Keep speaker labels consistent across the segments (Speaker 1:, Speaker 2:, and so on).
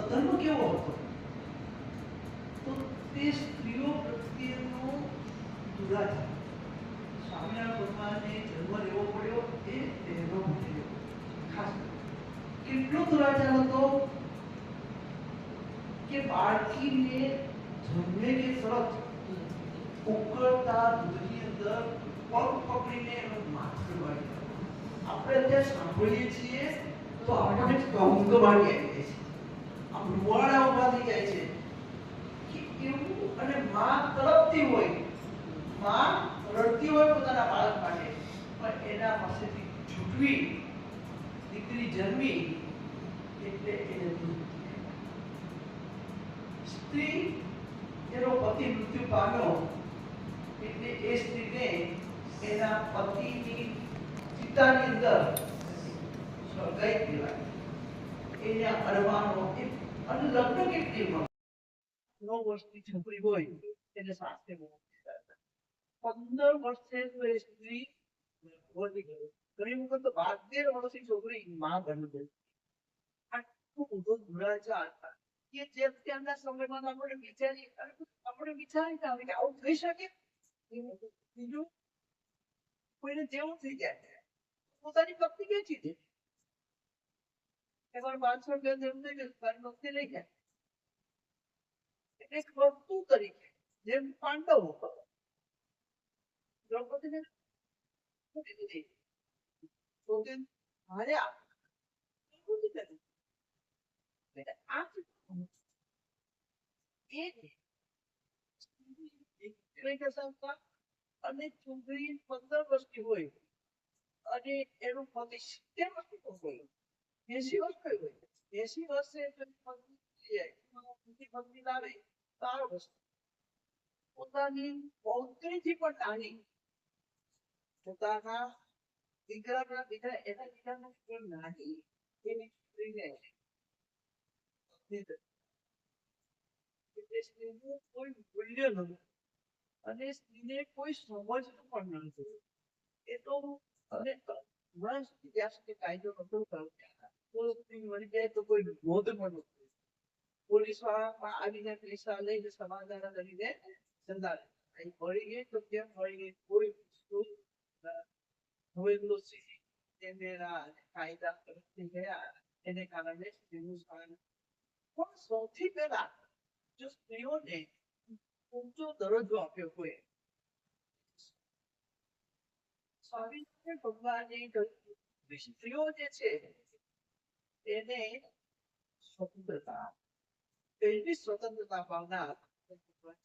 Speaker 1: ધર્મ કેવો હતો તો તે સ્ત્રીઓ પ્રત્યેનો દુરાચાર સ્વામિનારાયણ ભગવાનને જન્મ લેવો પડ્યો એ એનો થયો ખાસ કેટલો દુરાચાર હતો કે બાળકીને જન્મે કે તરત ઉકળતા દૂધની અંદર પગ પકડીને એનો માથું વાળી આપણે અત્યારે સાંભળીએ છીએ તો આપણને કંક વાળી આવી જાય છે રૂવાડા ઉભા થઈ જાય છે કે એવું અને માં તડપતી હોય માં રડતી હોય પોતાના બાળક માટે પણ એના પાસેથી છૂટવી દીકરી જન્મી એટલે એને સ્ત્રી એનો પતિ મૃત્યુ પામ્યો એટલે એ સ્ત્રીને એના પતિની ચિતાની અંદર સ્વર્ગાઈ દેવાય એને અડવાનો અને લગ્ન કેટલી 9 વર્ષની છોકરી હોય એને સાસરે મોકલી 15 વર્ષે તો એ સ્ત્રી વધી ગઈ ઘણી વખત તો 12 વર્ષની છોકરી માં બની ગઈ આટલું બધો દુરાચાર કે જે અત્યારના સમયમાં આપણે વિચારી કે આવું થઈ શકે બીજું કોઈને જેવું થઈ જાય પોતાની ભક્તિ વેચી દે એકવાર 500 રૂપિયા જેમ થઈ ગયું તારી ભક્તિ લઈ જાય એટલે વસ્તુ તરીકે જેમ પાંડવો દ્રૌપદીને મૂકી દીધી પોતે હાર્યા અને છોકરી 15 વર્ષની હોય અને એનું પતિ 70 વર્ષનું હોય 80 વર્ષ હોય 80 વર્ષે ભક્તિ લાવે તો આ વસ્તુ પોતાની પૌત્રીથી પણ નાની પોતાના દીકરાના દીકરા એના દીકરાનું કોઈ નાની એની સ્ત્રીને સ્ત્રીનું કોઈ મૂલ્ય નથી અને સ્ત્રીને કોઈ સમજતું પણ નથી એ તો અને ઘણા ઇતિહાસ કે કાયદો નતો મળી જાય તો કોઈ નોંધ પણ નથી પોલીસ વાળા આવીને પૈસા લઈને સમાધાન કરીને સંધારે મળી ગઈ તો કેમ મળી ગઈ કોઈ હવે કાયદા તરફથી ગયા એને કારણે સ્ત્રીનું સ્થાન પણ સૌથી પહેલા જો સ્ત્રીઓને ઊંચો દરજ્જો આપ્યો હોય સ્વામિનારાયણ ભગવાને સ્ત્રીઓ જે છે એને સ્વતંત્રતા એવી સ્વતંત્રતા પામનાર સ્વતંત્રતા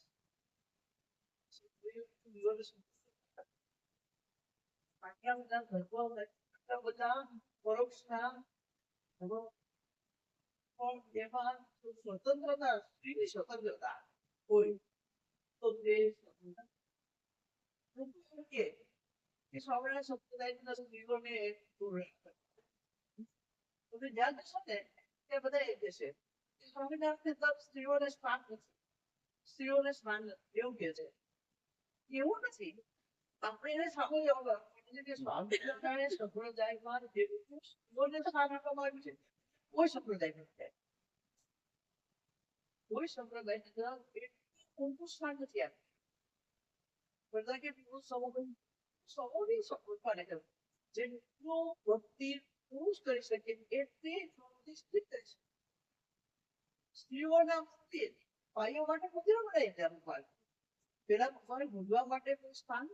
Speaker 1: સ્ત્રીની સ્વતંત્રતા હોય તો તે સ્વામિનારાયણ સંપ્રદાયના સ્ત્રીઓને તમે જ્યાં જશો ને તે બધા એ જશે સ્વામિનારાયણ સ્ત્રીઓને સ્થાન નથી સ્ત્રીઓને સ્નાન એવું કે છે. એવું નથી. આપણે એને સામે કે સ્વામિનારાયણ સંપ્રદાયમાં જેટલું સ્ત્રીઓને સ્થાન આપવામાં આવ્યું છે કોઈ સંપ્રદાય નથી. કોઈ સંપ્રદાય એટલું ઊંચું સ્થાન નથી આપ્યું. બધા કે સૌની સંપ્રદાય જેટલું ભક્તિ પુરુષ કરી શકે એટલી સ્ત્રી કરી શકે. સ્ત્રીઓના મંદિર ભાઈઓ માટે મંદિરો બનાવી દે અમુક વાર. પેલા ભગવાને ભૂલવા માટે કોઈ સ્થાન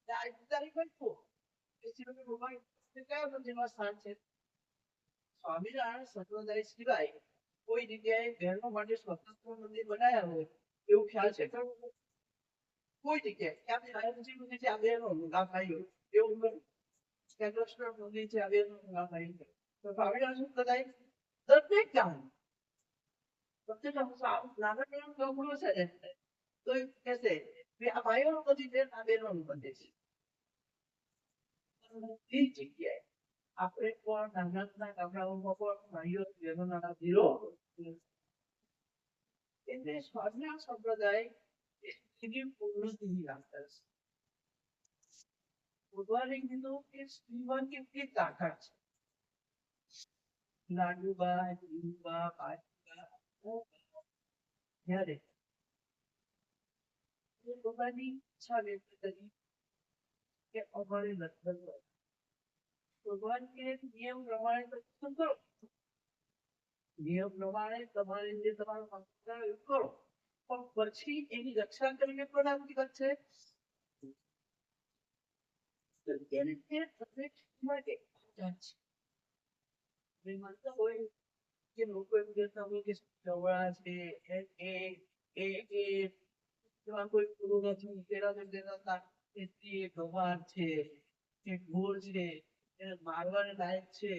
Speaker 1: આજની તારીખમાં ભગવાન કયા મંદિરમાં સ્થાન છે? સ્વામિનારાયણ સંપ્રદાય સિવાય કોઈ જગ્યાએ બહેનો માટે સ્વતંત્ર મંદિર બનાવ્યા હોય એવું ખ્યાલ છે કોઈ જગ્યાએ મંદિર છે આ બહેનો આ ભાઈઓ એવું કૃષ્ણ મંદિર છે આ બહેનો આ ભાઈ તો સ્વામિનારાયણ સંપ્રદાય દરેક ગામ નાનકડું ગામડું છે ને તો એ કહેશે આ ભાઈઓનું મંદિર છે આ બહેનોનું મંદિર છે. એ જગ્યાએ આપણે પણ નાના ગામડાઓમાં પણ ભાઈઓ બહેનોના મંદિરો એટલે સ્વામિનારાયણ સંપ્રદાય પૂર્ણથી રાખતા છે. ભગવાને કીધું કે સ્ત્રીમાં કેટલી તાકાત છે. લાડુબા જીવુબા પાટીબા જ્યારે ભગવાનની ઈચ્છા વ્યક્ત કરી કે અમારે લગ્ન ભગવાન કે નિયમ પ્રમાણે દર્શન કરો. નિયમ પ્રમાણે તમારે જે તમારું મંત્ર કરો પણ પછી એની રક્ષા કરીને પ્રણામતી કરશે. કે લોકો એમ કહેતા હોય કે જવડા છે એમાં કોઈ પૂરું નથી પેલા જેમ કહેતા હતા ગવાર છે કે ઘોર છે એને મારવાને લાયક છે.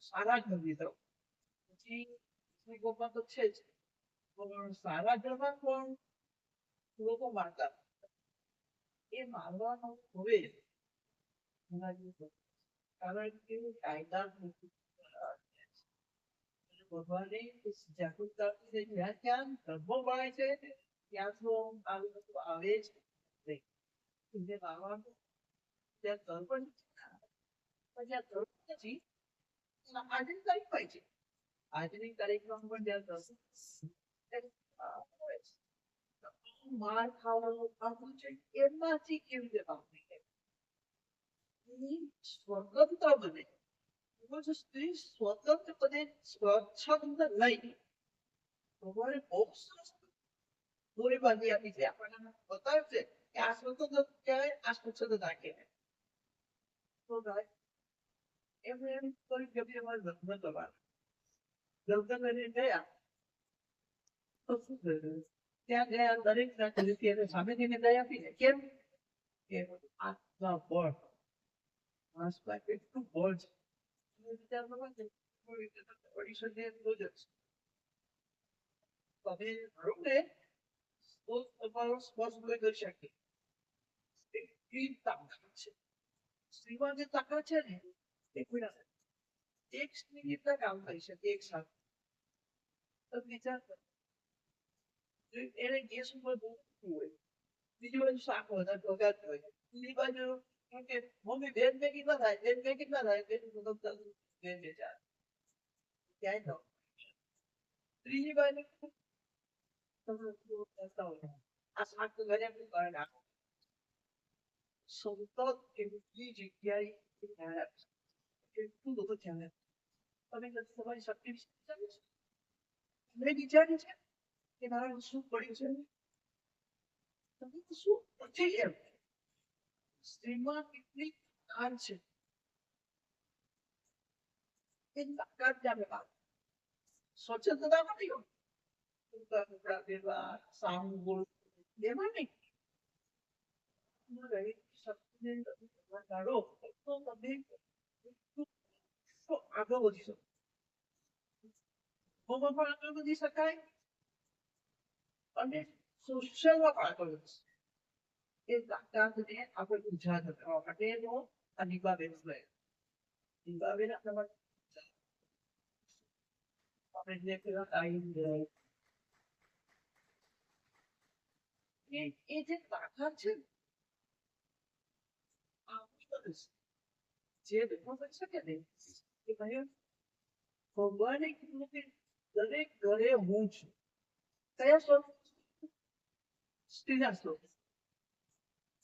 Speaker 1: સારા ઘરની તરફ પછી ગોપા તો છે જ પણ સારા ઘરમાં પણ લોકો મારતા એ મારવાનો હવે કારણ કે કાયદા ભગવાને જાગૃતતા જ્યાં ત્યાં ધર્મો મળે છે ત્યાં તો આવી બધું આવે જ નહીં. મારવાનું ત્યાં ધર્મ જ્યાં ધર્મ નથી આજની તારીખ હોય છે. આજની તારીખમાં પણ જ્યાં માર ખાવાનું આવું છે એમાંથી કેવી રીતે કામ થઈ જાય સ્વતંત્ર બને સ્ત્રી સ્વતંત્ર બને સ્વચ્છંદ નહીં. ભગવાને બહુ સરસ દોરી બાંધી આપી છે આપણને બતાવ્યું છે કે આ સ્વતંત્ર કહેવાય આ સ્વચ્છંદતા કહેવાય. તો એમને એમ કર્યું કે અમારે લગ્ન કરવાના લગ્ન કરીને ગયા તો શું થયું ત્યાં ગયા દરેક ના સામેથી દયા આપી ને કેમ કે આત્મા બળ માણસમાં કેટલું બળ છે. વિચાર કરવા પડી શકે એટલું જ તમે ખરું ને તો તમારો સ્પર્શ કરી શકે એટલી તાકાત છે. સ્ત્રીમાં જે તાકાત છે ને એ કોઈ ના એક સ્ત્રી કેટલા કામ કરી શકે એક સાથે વિચાર કરો. એને ગેસ ઉપર હોય બીજી બાજુ શાક વધારે વગાડતું હોય બીજી બાજુ મમ્મી બેન બે કેટલા થાય બેન બે કેટલા થાય બેન બે ચાર ક્યાંય ત્રીજી બાજુ આ શાક તો ઘરે કરે નાખો સતત કેટલી જગ્યાએ એટલું બધું ધ્યાન તમે તમારી શક્તિ મેં વિચાર્યું છે કે મારા શું પડ્યું છે તમે શું પછી એમ સ્ત્રીમાં કેટલી તાકાત છે એ તાકાત જામે સ્વચ્છતા નથી કપડા પહેરવા સાંભળ એમાં નહીં કાઢો તો તમે આગળ વધી શકો. ધર્મમાં પણ આગળ વધી શકાય અને સોશિયલમાં પણ આગળ વધી શકાય. એ તાકાતને આપણે ઉજાગર કરવા માટેનો આ નિભાવેલો પ્રયત્ન. નિભાવેલા આપણે જે પેલા ટાઈમ એ જે તાકાત છે ને, જે લોકો કરી શકે ને એ ભાઈ ભગવાને કીધું કે દરેક ઘરે હું છું. કયા સ્વરૂપ? સ્ત્રીના સ્વરૂપ.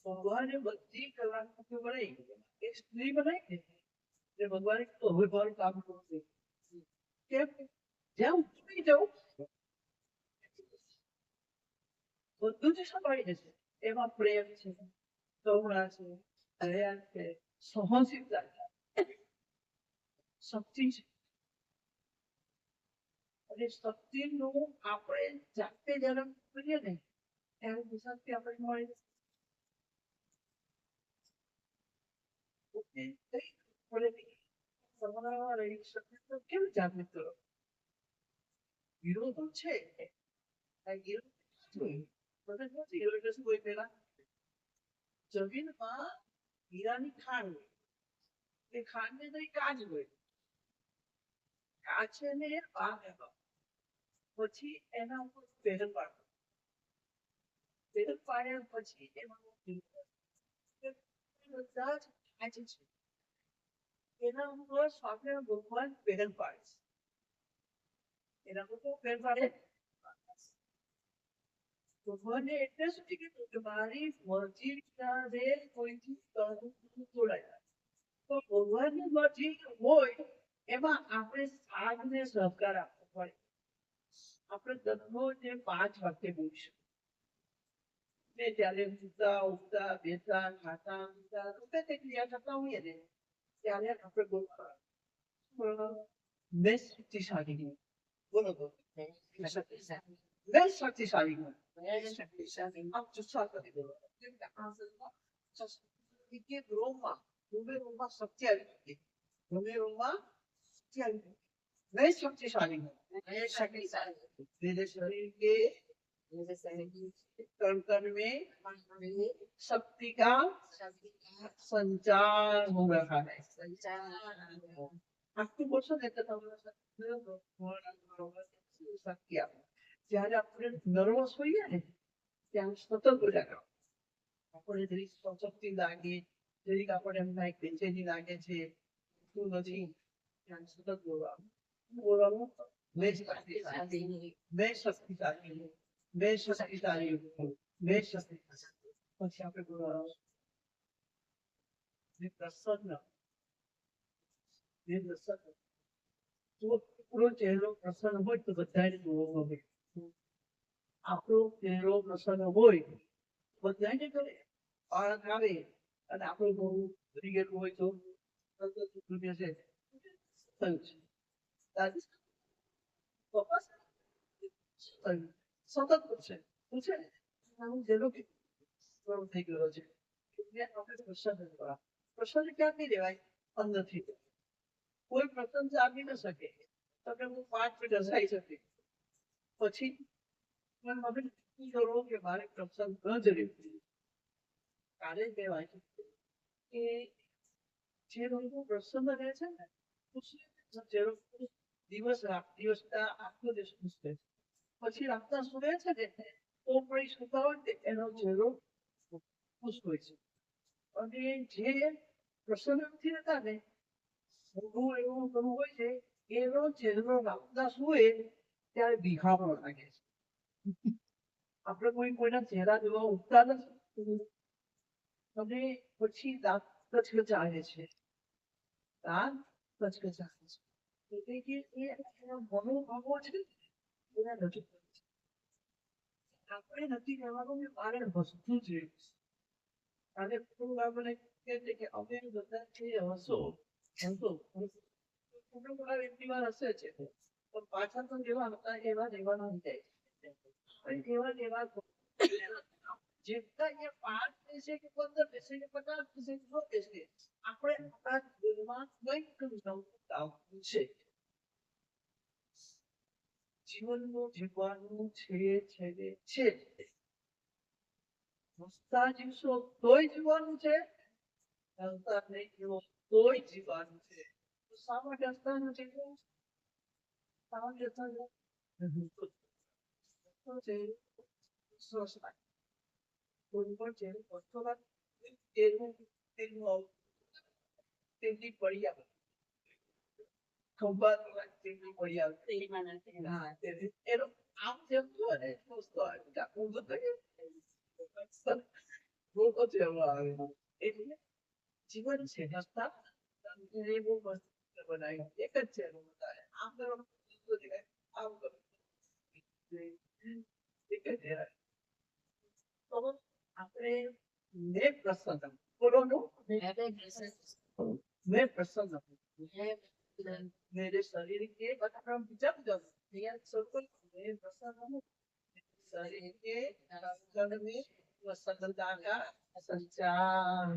Speaker 1: ભગવાને બધી કલાકૃતિઓ બનાવી, એક સ્ત્રી બનાવી ને એટલે ભગવાને કીધું હવે મારું કામ કરશે. કેમ? જ્યાં ઉતરી જવું બધું જ સંભાળી જશે. એમાં પ્રેમ છે, કરુણા છે, દયા છે, સહનશીલતા છે, શક્તિ છે. અને શક્તિનું આપણે જાતે જયારે કરીએ ને ત્યારે શક્તિ આપણે મળે. કેવી જાગૃત કરો? વિરોધો છે. જમીનમાં હીરાની ખાણ હોય, એ ખાણ ને અંદર કાચ હોય, કાચ ને પછી એના ઉપર પહેલ પાડો, પહેલ પાડ્યા પછી એમાં બધા જ કાચ છે એના ઉપર સ્વામિનારાયણ ભગવાન પહેલ પાડે. એના ઉપર પહેલ પાડે ભગવાનને એટલે સુધી કીધું કે મારી મરજી સાથે કોઈથી જોડાય. તો ભગવાનની મરજી હોય એમાં આપણે સાધને સહકાર આપવો પડે. આપણે દરરોજ 5 વાક્ય બોલીશું. ત્યારે ઉઠતા ઉઠતા બેસતા ખાતા પીતા ગમે તે ક્રિયા કરતા હોઈએ ને ત્યારે આપણે બોલવા મેં શક્તિશાળી નહીં. બોલો બોલો મેં શક્તિશાળી નહીં. આપ જુસ્સા કરી દો. રોમમાં રૂમમાં શક્તિ આવી ગઈ. રૂમમાં શક્તિ આવી ગઈ. मैं शक्तिशाली हूँ. मैं शक्तिशाली हूँ. मेरे शरीर के कण कण में शक्ति का संचार हो रहा है. आपको बोलशो ને તો શક્તિ આપે. જ્યારે આપણે નર્વસ હોઈએ ને ત્યાં સતત બોલ્યા કરો. આપણે જરીક શક્તિ લાગે, જરીક આપણે એમ થાય બેચેની લાગે છે, શું નથી ત્યાં સતત બોલવાનું. બોલવાનું મેં શક્તિશાળી હું, મેં શક્તિશાળી હું, મેં શક્તિશાળી હું, મેં શક્તિશાળી. પછી આપણે બોલવાનું પ્રસન્ન. જો આપણો ચહેરો પ્રસન્ન હોય તો બધાને જોવો ગમે. આપણો ચહેરો પ્રસન્ન હોય બધાને કરે. બાળક આવે અને આપણું બહુ ભરી ગયેલું હોય તો સતત પૂછે પૂછે ને થઈ ગયો છે. પ્રસન્ન ક્યાંથી લેવાય? અંદરથી. કોઈ પ્રશંસા આપી ન શકે. તમે હું 5 મિનિટ હસાઈ શકે પછી કરો કે મારે પ્રસંગ ન જરૂર. કાલે કહેવાય કે જે લોકો પ્રસન્ન રહે છે ને દિવસ આખો દિવસ ખુશ રહે. પછી રાતના સુવે છે ને તો પણ સુતા હોય એનો ચહેરો ખુશ હોય છે. અને જે પ્રસન્ન નથી રહેતા ને એવું કરવું હોય છે એનો ચહેરો રાતના સુવે ત્યારે ભીખામણો લાગે છે. આપણે કોઈના ચહેરા જોવા ઉઠતા નથી અને પછી દાંત કચકચાવે છે. દાંત કચકચાવે છે એટલે કે એ મનોભાવો છે એના રજૂ કરે છે. આપણે નથી કહેવાનું કે મારે હસવું જોઈએ. અને આપણે કહે છે કે અમે બધા છે હસો હસો વ્યક્તિમાં હસે છે પણ પાછળ તો જેવા હતા એવા રહેવાના જાય છે. એવા જેવા જેટલા એ 5 દેશે કે 15 દેશે કે 50 દેશે કે 100 દેશે આપણે આપણા દિલમાં કંઈક નવું છે. જીવનનું જીવવાનું છે. હસતા જીવશો તોય જીવવાનું છે, હસતા નહીં જીવો તોય જીવવાનું છે. તો શા માટે હસતા નથી? શા માટે હસતા નથી? તો છે સ્વસ્થતા. કોઈ પણ છે વસ્તુમાં તેની પડી આવે ખંભાત તેની પડી આવે. હા, એનો આમ જેમ કહો ને સ્વસ્થ આવે રોગો જેવો આવે. એટલે જીવન છે હસતા એ બહુ મસ્ત બનાવ્યું. એક જ છે આમ કરો આમ કરો એક જ છે. તો આપણે મેં પ્રસન્ન બોલો મેં प्रसन्न मेरे शरीर के हम जब जब सर्कल में प्रसन्न शरीर के कण में प्रसन्नता का संचार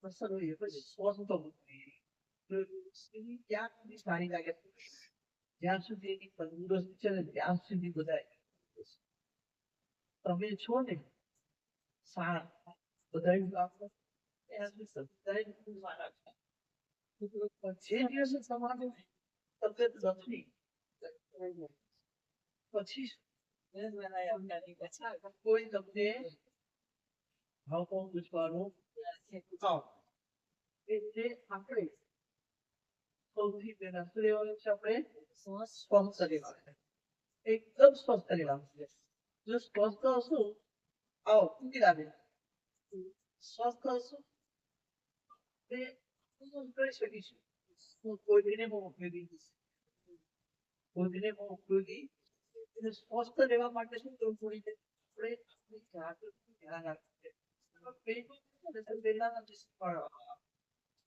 Speaker 1: प्रसन्न हुई પછી સ્વસ્થ બુદ્ધિ ત્યાં સુધી સારી લાગે જ્યાં સુધી એની તંદુરસ્ત છે ને ત્યાં સુધી બધા તમે છો ને સારા બધા જે દિવસે તમારું તબિયત નથી પછી કોઈ તમને ભાવ પૂછવાનું એટલે આપણે સૌથી પહેલા શું લેવાનું છે? આપણે સ્વસ્થ રહેવાનું, એકદમ સ્વસ્થ રહેવાનું છે. જો સ્વસ્થ હશું આવો ઉકી લાગે સ્વસ્થ હશું તે કરી શકીશું. કોઈને બહુ ઉપયોગી કોઈને બહુ ઉપયોગી સ્વસ્થ રહેવા માટે શું કરવું પડે? આપણે ધ્યાન રાખવું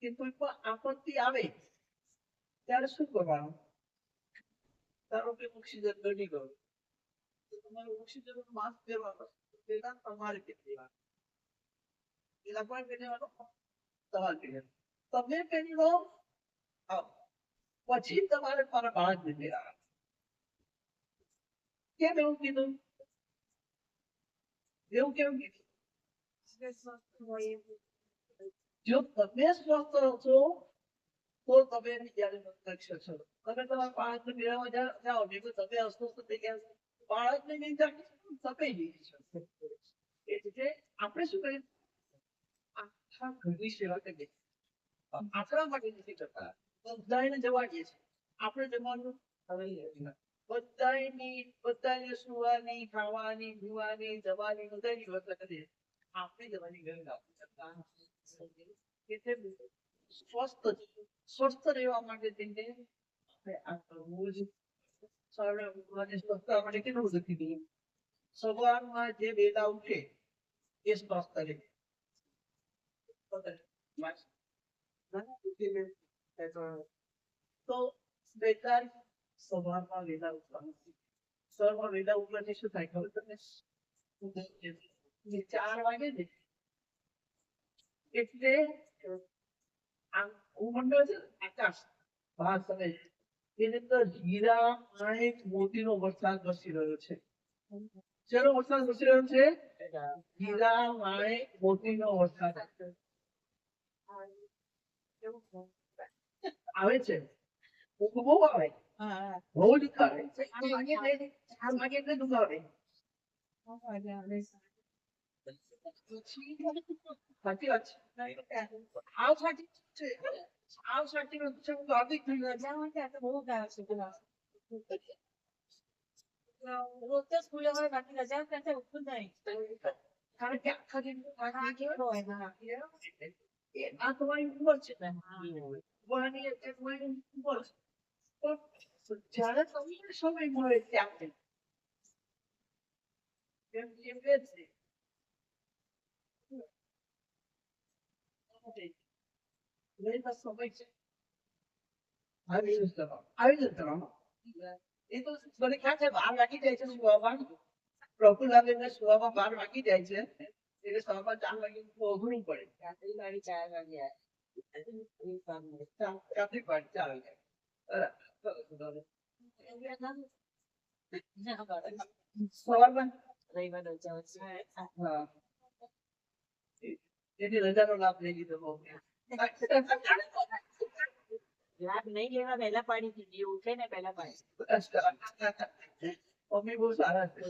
Speaker 1: કે કોઈ પણ આપત્તિ આવે ત્યારે શું કરવાનું? ધારો કે ઓક્સિજન ઘટી ગયો તો તમારે ઓક્સિજન માસ્ક પહેરવાનો, પેલા તમારે પહેરવાનું, પેલા પણ પહેરવાનો, તમારે પહેરવાનું. તમે પહેરી લો પછી તમારે મારા બાળકને પહેરાવવાનું. કેમ એવું કીધું? એવું કેમ કીધું? જો તમે સ્વસ્થ છો તો તમે બીજાને કરી શકશો. તમે તમારા બાળકને પહેરાવવા જાઓ ભેગું તમે અસ્વસ્થ થઈ ગયા બાળકને નહીં તમે નહીં શકશો. એટલે આપણે શું કરીએ? આખા ઘરની સેવા કરીએ. આપણા માટે નથી કરતા, બધાને જવાડીએ છીએ. આપણે જમવાનું બધાને સુવાની, ખાવાની, પીવાની, જવાની બધાની વ્યવસ્થા કરીએ. આપણે જવાની ઘર સ્વસ્થ રહેવા માટે તેને સવારમાં જે વેલા ઉઠે એ સ્વસ્થ રહે. તો બેકાર સવારમાં વેલા ઉઠવાનું. સવારમાં વેલા ઉઠવાથી શું થાય ખબર તમને? 4 વાગે ને એટલે આકાશ બહાર સમય એની અંદર હીરા માણેક મોતીનો વરસાદ વરસી રહ્યો છે. શેનો વરસાદ વરસી રહ્યો છે? હીરા માણેક મોતીનો વરસાદ આવે છે. બહુ આવે, બહુ જ આવે. 4 વાગે એટલે દુખાવે. સાચી વાત છે. આવ સાચી છે. આવ સાચી વાત છે. હું ગાંધી થઈ ગયા. રોજ તો સ્કૂલે હોય બાકી રજા કરતા ઉઠું નહીં. કારણ કે આખા દિવસ આ તમારી ઉંમર છે. જ્યારે તમને સમય મળે ત્યારે સમય છે આવી જતો એ તો મને ખ્યાલ છે 12 વાગી જાય છે સુવામાં. પ્રફુલ્લ લાગે સુવામાં 12 વાગી જાય છે એટલે સવારમાં 4 વાગે અઘરું પડે. કાપી પાડ ચાલે બરાબર. સવારમાં હા એની રજાનો લાભ લઈ લીધો બહુ.
Speaker 2: લાભ નહીં લેવા પહેલા પાડી દીધી ઉઠે ને પહેલા પાડી
Speaker 1: મમ્મી બહુ સારા છે.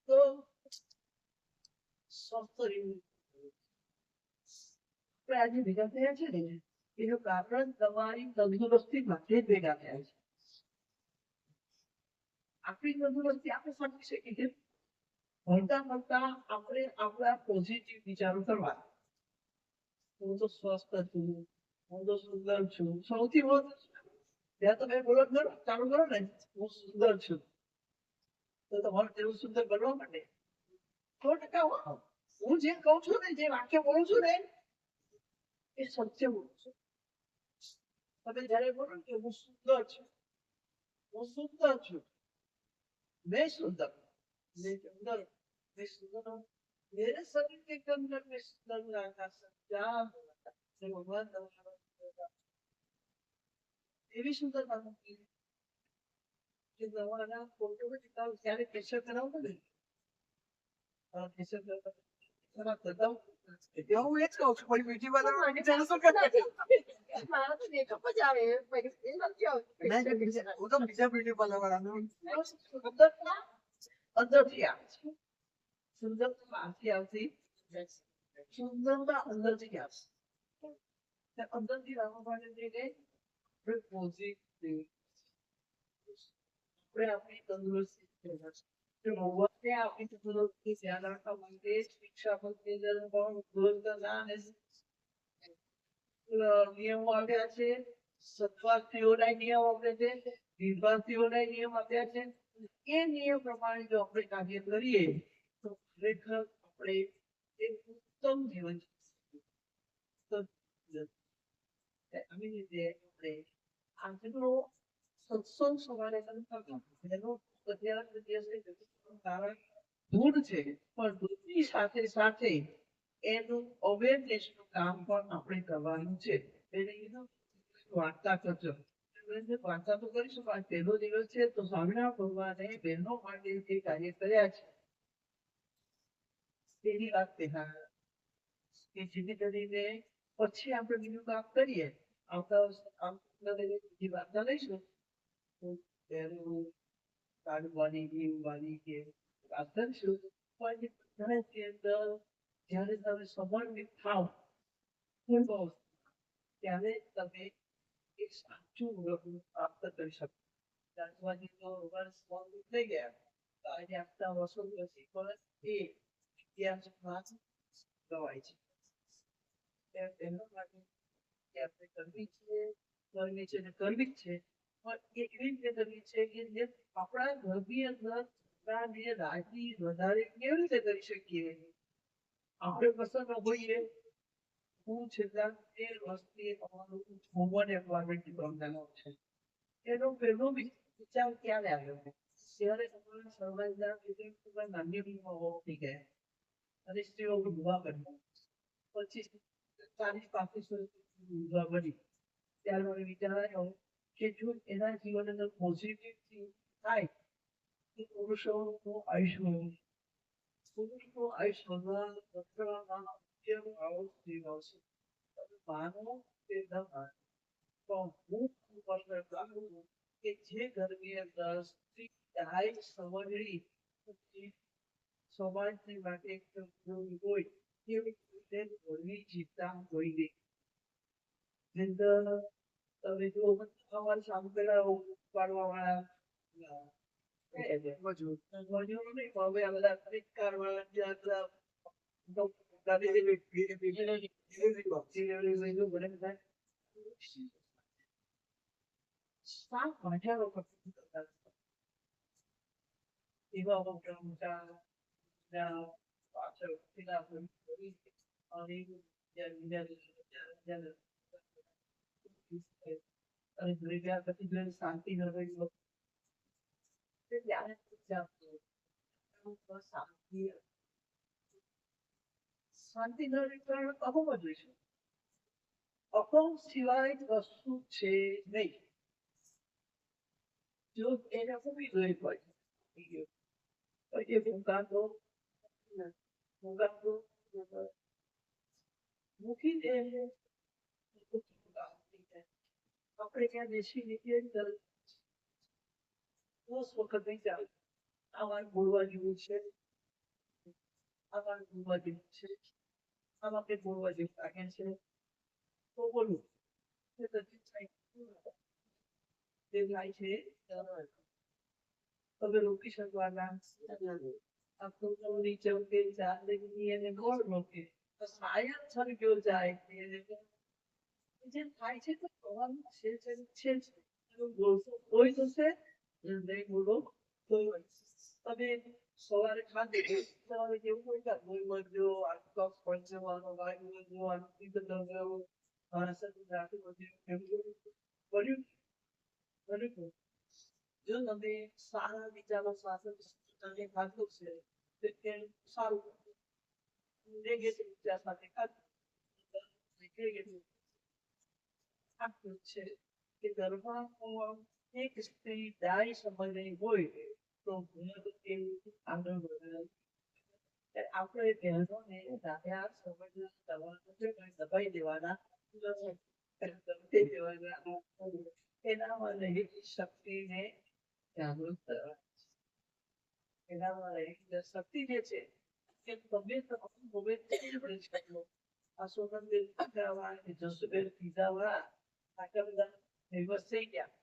Speaker 1: તો સ્વસ્થ રહેવું. આપણે આજે ભેગા થયા છે ને એનું કારણ તમારી તંદુરસ્તી માટે જ ભેગા થયા છે. આપણી તંદુરસ્તી આપણે સમજી શકીએ છીએ. ભણતા ભણતા આપણે આપણા પોઝિટિવ વિચારો કરવા. હું તો સ્વસ્થ છું, હું તો સુંદર છું, સૌથી વધુ ત્યાં તમે બોલો કરો ચાલુ કરો ને હું સુંદર છું તો તમારે તેવું સુંદર બનવા માટે 100% હું જે કહું છું ને જે વાક્ય બોલું છું ને એ સત્ય બોલું છું. તમે જયારે બોલો કે હું સુંદર છું, હું સુંદર છું, मैं सुंदर मैं सुंदर मैं सुंदर हूँ, मेरे शरीर के अंदर में सुंदर रहना समझा भगवान એવી સુંદરતા મૂકી કે તમારા ફોટો નિકાલ ત્યારે કેસર કરાવો ને કેસર કરાવો હું એ જ કહું છું પણ બીજી વાર શું કરે હું તો બીજા બ્યુટી પાર્લર વાળાનું અંદરથી આવે છે. સુંદરતા બહારથી આવતી સુંદરતા અંદરથી આવશે. અંદરથી આવવા માટે જઈને આપણે પોઝિટિવ આપણે આપણી તંદુરસ્તી ભગવાનને આપણી તંદુરસ્તી ધ્યાન રાખવા માટે શિક્ષા નિયમો આપ્યા છે. સત્વાર્થીઓના નિયમો આપ્યા છે, નિર્વાર્થીઓના નિયમ આપ્યા છે. એ નિયમ પ્રમાણે જો આપણે કાર્ય કરીએ તો ખરેખર આપણે એક ઉત્તમ જીવન આવી રીતે આપણે આજનો સત્સંગ સવારે એનું કારણ દૂધ છે પણ દૂધની સાથે સાથે એનું અવેરનેસ નું કામ પણ આપણે કરવાનું છે. એને કીધું વાર્તા કરજો. વાર્તા તો કરીશું પણ પહેલો દિવસ છે તો સ્વામિનારાયણ ભગવાને બહેનો માટે જે કાર્ય કર્યા છે તેની વાત પહેલા કે જેથી કરીને પછી આપણે બીજું કામ કરીએ. આવતા બીજી વાર્તા લઈશું વાત કરીશું પણ જયારે તમે સમર્પિત થાવ ત્યારે તમે એક સાચું પ્રાપ્ત કરી શકો. જાણવાની તો વર્ષ થઈ ગયા તો આજે આપતા વર્ષો પછી પણ એ ઇતિહાસમાં ગવાય છે. એના માટે આપણે કરવી છે ને કરવી જ છે પણ એવી રીતે કરવી છે કે જે આપણા ઘરની અંદર રાજી વધારે કેવી રીતે કરી શકીએ. આપણે પસંદ હોઈએ હું છેલ્લા 13 વર્ષથી અમારું વુમન એમ્પાવરમેન્ટ પ્રોગ્રામ છે. એનો પહેલો વિચાર ક્યારે આવ્યો ત્યારે અમારા સમાજના ખૂબ નાની થઈ ગયા અને સ્ત્રીઓ વિવાહ કર્યો પછી 40-45 વર્ષ બની ત્યારે મને વિચાર આવ્યો કે જો એના જીવન અંદર પોઝિટિવ થાય તો પુરુષોનું આયુષ્ય માનો કે ન માનો કે જે ઘરની અંદર સ્ત્રી સમજણી સમાજની માટે હોય એવી રીતે ભરવી જીવતા હોય નહીં. તમે જો અમારી સામે પેલા પાડવા વાળા મજૂરો નહીં હવે આ બધા કાર વાળા એવા મોટા મોટા પાછળ અને ઘરે ગયા પછી જો શાંતિ ન રહી શાંતિ ન રહી અહોમાં જોઈશું. હુકમ સિવાય કશું છે નહીં. જો એને મૂકી દો એક બાજુ, પછી ફૂંકાતો મૂકી દે એટલે આપણે ત્યાં દેશી નીતિ અંદર 10 વખત નહીં ચાલે. આમાં બોલવા જેવું છે, આમાં બોલવા જેવું છે, આમાં કંઈ બોલવા જેવું લાગે છે તો બોલું. તે પછી થાય તે થાય છે હવે રોકી શકવાના આપણું નીચે ઉકે ચાંદની અને ગોળ મૂકે તો સાયન સર્ગ્યો જાય જે થાય છે તો કહેવાનું છે બોલશો કોઈ તો છે નહીં બોલો તો તમે સવારે ખાધી સવારે જેવું હોય કે લોહી મળજો આટલો પંચવાનો વાયુ મળજો આટલી બધો જો તમે સારા વિચારો સાથે તમે ખાધું છે તો તે સારું નેગેટિવ વિચાર સાથે ખાધું આટલું છે કે ઘરમાં એક સ્ત્રી દાઈ સમજણી હોય તો આગળ વધે. આપણે બહેનોને દાયા સમજણ દબાઈ દેવાના એના માટે શક્તિને જાગૃત કરવા. એના માટે શક્તિ જે છે એ તમે કરી શકો. આ સોનલબેન પીઝાવાળા જસુબેન પીઝાવાળા આટલા બધા ફેમસ થઈ ગયા.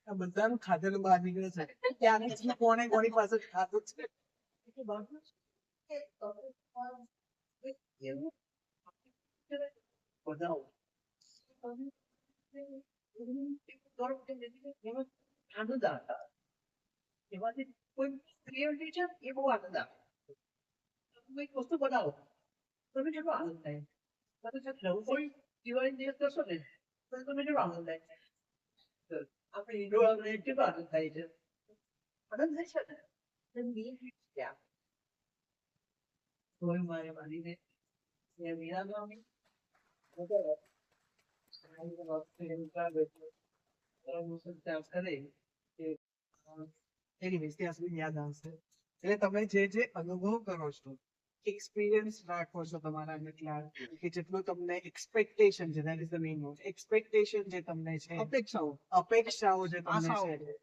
Speaker 3: બધાનું ખાધેલું બહાર નીકળે છે. ત્યાંથી કોને કોની પાસે ખાધું છે.
Speaker 1: એમાંથી કોઈ ક્રિએટિવિટી છે એ બહુ આનંદ આવે. તમે એક વસ્તુ બનાવો તમે કેટલો આનંદ થાય. કોઈ દિવાળી દિવસ કરશો ને તો તમે કેટલો આનંદ થાય. આપણે ઈંડોળાને કેટલો આનંદ થાય છે. આનંદ થાય છે ને કોઈ મારે માનીને મીરાબાઈ
Speaker 3: Anyways, ત્યાં સુધી યાદ આવશે. એટલે તમે જે અનુભવ કરો છો એક્સપિરિયન્સ રાખો છો તમારા કેટલા કે જેટલું તમને એક્સપેક્ટેશન છે that is the main word. Expectation જે તમને છે અપેક્ષાઓ જે તમને છે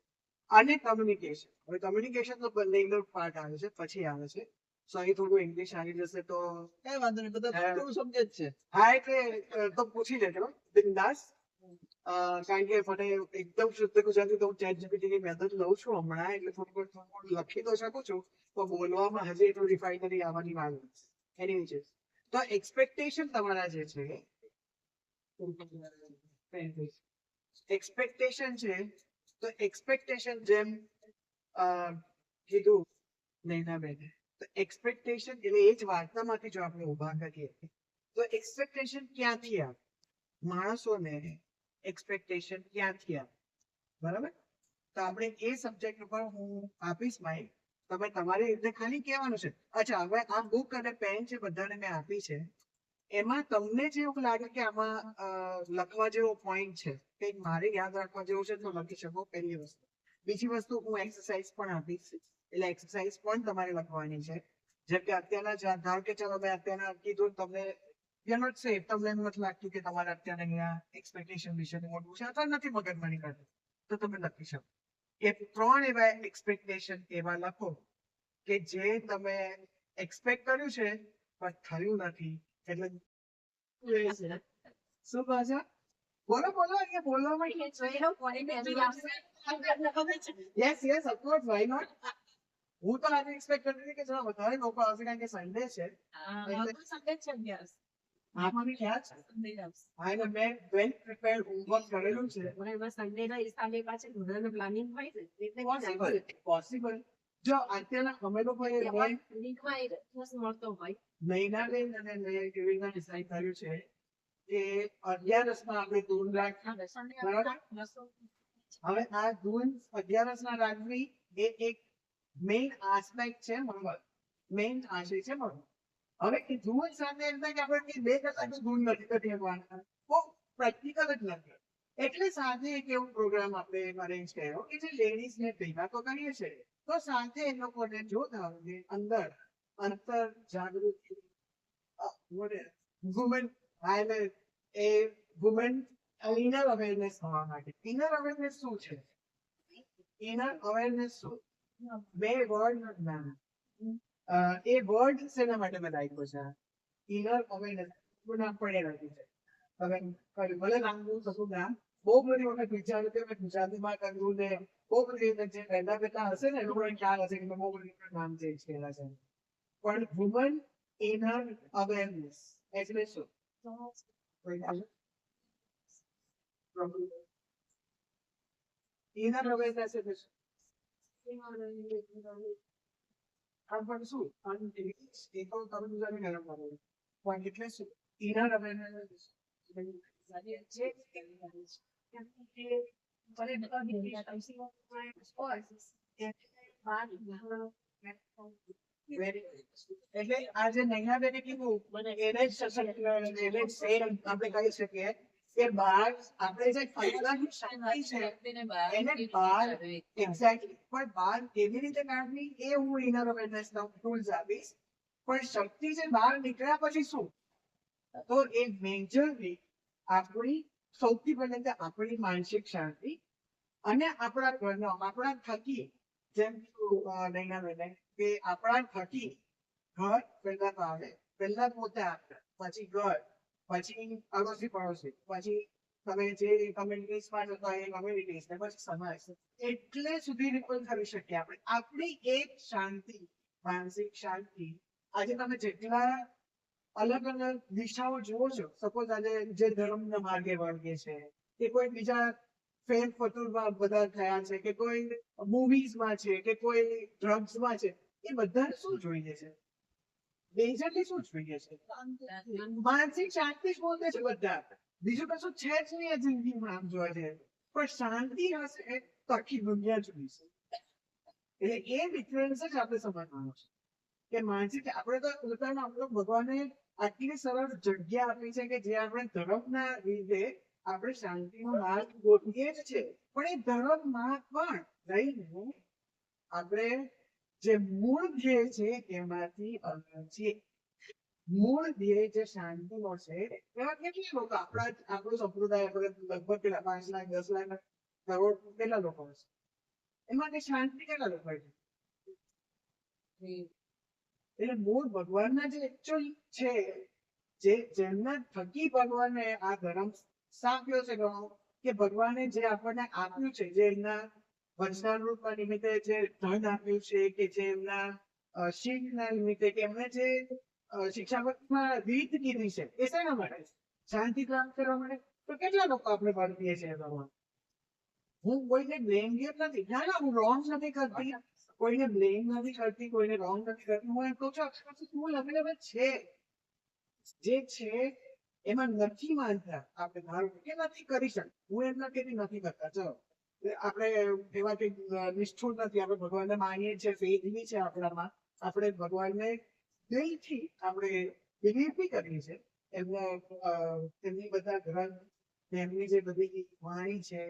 Speaker 3: અને કમ્યુનિકેશન. હવે કમ્યુનિકેશન તો બંને પાર્ટ આવે છે પછી આવે છે. સો અહીં થોડું ઇંગ્લિશ આવી જશે તો
Speaker 1: કઈ વાંધો નહીં, બધા થોડું સમજે જ છે.
Speaker 3: હા એટલે તો પૂછી લેજો બિંદાસ. કારણ કે મને એકદમ શુદ્ધ ગુજરાતી તો હું ChatGPT ની મદદ લઉં છું હમણાં એટલે થોડું લખી તો શકું છું પણ બોલવામાં હજી એટલું રિફાઇનરી આવવાની વાર એની છે. તો એક્સપેક્ટેશન તમારા જે છે એક્સપેક્ટેશન છે તો એક્સપેક્ટેશન જેમ કીધું નૈનાબેન તો એક્સપેક્ટેશન એટલે એ જ વાર્તામાંથી જો આપણે ઉભા કરીએ તો એક્સપેક્ટેશન ક્યાંથી આવે માણસોને એક્સપેક્ટેશન ક્યાંથી આવે બરાબર. તો આપણે એ સબ્જેક્ટ ઉપર હું આપીશ માહિતી. તમે તમારી રીતે ખાલી કહેવાનું છે. અચ્છા હવે આ બુક અને પેન છે બધાને મેં આપી છે એમાં તમને જે એવું લાગે કે આમાં લખવા જેવો પોઈન્ટ છે કંઈક મારે યાદ રાખવા જેવું છે તો લખી શકો પહેલી વસ્તુ. બીજી વસ્તુ હું એક્સરસાઇઝ પણ આપીશ એટલે એક્સરસાઇઝ પણ તમારે લખવાની છે. જેમ કે અત્યારના ધારો કે ચાલો મેં અત્યારના કીધું તમને નોટ સેફ તમને એમ નથી લાગતું કે તમારે અત્યારે અહીંયા એક્સપેક્ટેશન વિશે મોટું છે અથવા નથી મગજમારી કરતું તો તમે લખી શકો. એ 3 એવા એક્સપેક્ટેશન એવા લખો કે જે તમે એક્સપેક્ટ કર્યું છે પણ થયું નથી. એટલે શું કહો છો? બોલો બોલો અહીંયા બોલવામાં યસ ઓફકોર્સ વાય નોટ. હું તો આજે એક્સપેક્ટ કરતી હતી કે જરા વધારે લોકો આવશે કારણ કે સન્ડે છે. આમાં બી ખ્યાલ છે હા એટલે મેં વેલ પ્રિપેર્ડ હોમવર્ક કરેલું છે. પોસિબલ જો અત્યારના અમે લોકો નૈનાબેન અને મેં કેવી રીતના ડિસાઈડ કર્યું છે કે 11 આપણે ધૂન રાખી, બરાબર? હવે આ ધૂન 11 રાખવી એ એક મેઇન આસ્પેક્ટ છે મંગળ, મેઇન આશય છે મંગળ. હવે એ ધૂન સાથે એમ થાય કે આપણે 2 કલાક ધૂન નથી કરી શકવાના, બહુ પ્રેક્ટિકલ જ નથી. એટલે સાથે એક એવો પ્રોગ્રામ આપણે અરેન્જ કર્યો કે જે લેડીઝને ભેગા તો કરીએ છીએ, તો સાથે એ લોકોને જોતા હોય અંદર અંતર જાગૃતિ, વુમન એ વુમન ઇનર અવેરનેસ થવા માટે. ઇનર અવેરનેસ શું છે? ઇનર અવેરનેસ શું? 2 વર્ડ નથી, એ વર્ડ શેના માટે મેં રાખ્યો છે? ઇનર અવેરનેસ નામ પડેલું છે. હવે ભલે લાંબુ થતું નામ, બહુ બધી વખત વિચાર્યું કે મેં ગુજરાતીમાં કર્યું ને બહુ બધી જે પહેલા પહેલા હશે ને એ લોકોને ખ્યાલ હશે કે બહુ બધી નામ ચેન્જ કર્યા છે. પણ વુમન ઇનર અવેરનેસ એટલે શું? ઇનર અવેરનેસ એટલે શું? આમ પણ શું? એ તો તમે ગુજરાતી મેળવ કરો પણ એટલે શું? ઇનર અવેરનેસ એટલે આ જે નૈનાબેને કીધું એને જ સશક્તિકરણ, એને જ સેમ આપણે કહી શકીએ કે બહાર આપણે જે ફાયદાની શક્તિ છે એને બહાર એક્ઝેક્ટલી પણ બહાર કેવી રીતે કાઢવી એ હું ઇનર અવેરનેસ ના ટૂલ્સ આપીશ. પણ શક્તિ જે બહાર નીકળ્યા પછી શું? તો એ મેજરલી આપણી સૌથી પહેલા તો આપણી માનસિક શાંતિ અને આપણા ઘરનો આપણા થકી, જેમ નૈનાબેને કે આપણા થકી ઘર પહેલા તો આવે, પહેલા પોતે આવે, પછી ઘર, પછી અડોશી પડોશી, પછી તમે જે કમ્યુનિટીઝમાં જતા એ કમ્યુનિટીઝ ને પછી સમાજ, એટલે સુધી રિપલ કરી શકીએ આપણે. આપણી એક શાંતિ, માનસિક શાંતિ. આજે તમે જેટલા અલગ અલગ દિશાઓ જુઓ છો, સપોઝ આજે જે ધર્મના માર્ગે વળગે છે કે કોઈ બીજા ફેમ ફતુરમાં બધા થયા છે કે કોઈ મૂવીઝમાં છે કે કોઈ ડ્રગ્સમાં છે, એ બધાને શું જોઈએ છે? મેજરલી શું જોઈએ છે? માનસિક શાંતિ જ બોલते છે બધા, બીજું કશું છે જ નહીં આ જિંદગીમાં આમ જોવા જઈએ. પણ શાંતિ હશે તો આખી દુનિયા જોઈશે. એટલે એ ડિફરન્સ જ આપણે સમજવાનું છે કે માનસિક આપણે તો પોતાના આપણે ભગવાને આટલી સરળ જગ્યા આપી છે કે જે આપણે ધર્મના લીધે આપણે શાંતિનો માર્ગ ગોઠવીએ જ છે, પણ એ ધર્મમાં પણ રહીને આપણે જે મૂળ ધ્યેય છે એમાંથી અલગ છીએ. મૂળ ધ્યેય જે શાંતિનો છે એમાં કેટલા લોકો આપણું સંપ્રદાય આપણે લગભગ કેટલા 5 લાખ 10 લાખ કરોડ કેટલા લોકો હશે? એમાંથી શાંતિ કેટલા લોકો છે? એટલે મૂળ ભગવાનના જે એકચ્યુઅલ છે, જે જેમના થકી ભગવાને આ ધર્મ સ્થાપ્યો છે, કે ભગવાને જે આપણને આપ્યું છે, જે એમના વંશાનુરૂપ નિમિત્તે જે ધન આપ્યું છે, કે જે એમના શીખના નિમિત્તે કે એમને જે શિક્ષામાં રીત કીધી છે, એ શેના માટે? શાંતિ પ્રાપ્ત કરવા માટે. તો કેટલા લોકો આપણે ભારતીય છે ભગવાન? હું કોઈને બ્લેમ નથી, ના ના હું રોંગ નથી કરતી, કોઈને બ્લેમ નથી કરતી, કોઈને રોંગ નથી કરતી. હું એમ કહું છું હું અવેલેબલ છે, જે છે એમાં નથી માનતા આપણે ધારો કે નથી કરી શકતા. હું એમ નથી કરતા, ચલો આપણે એવા કઈ નિષ્ઠુર નથી, આપણે ભગવાનને માનીએ છીએ, ફેથવી છે આપણામાં, આપણે ભગવાનને દિલથી આપણે બિલીવ બી કરીએ છીએ. એમની બધા ગ્રંથ, એમની જે બધી વાણી છે,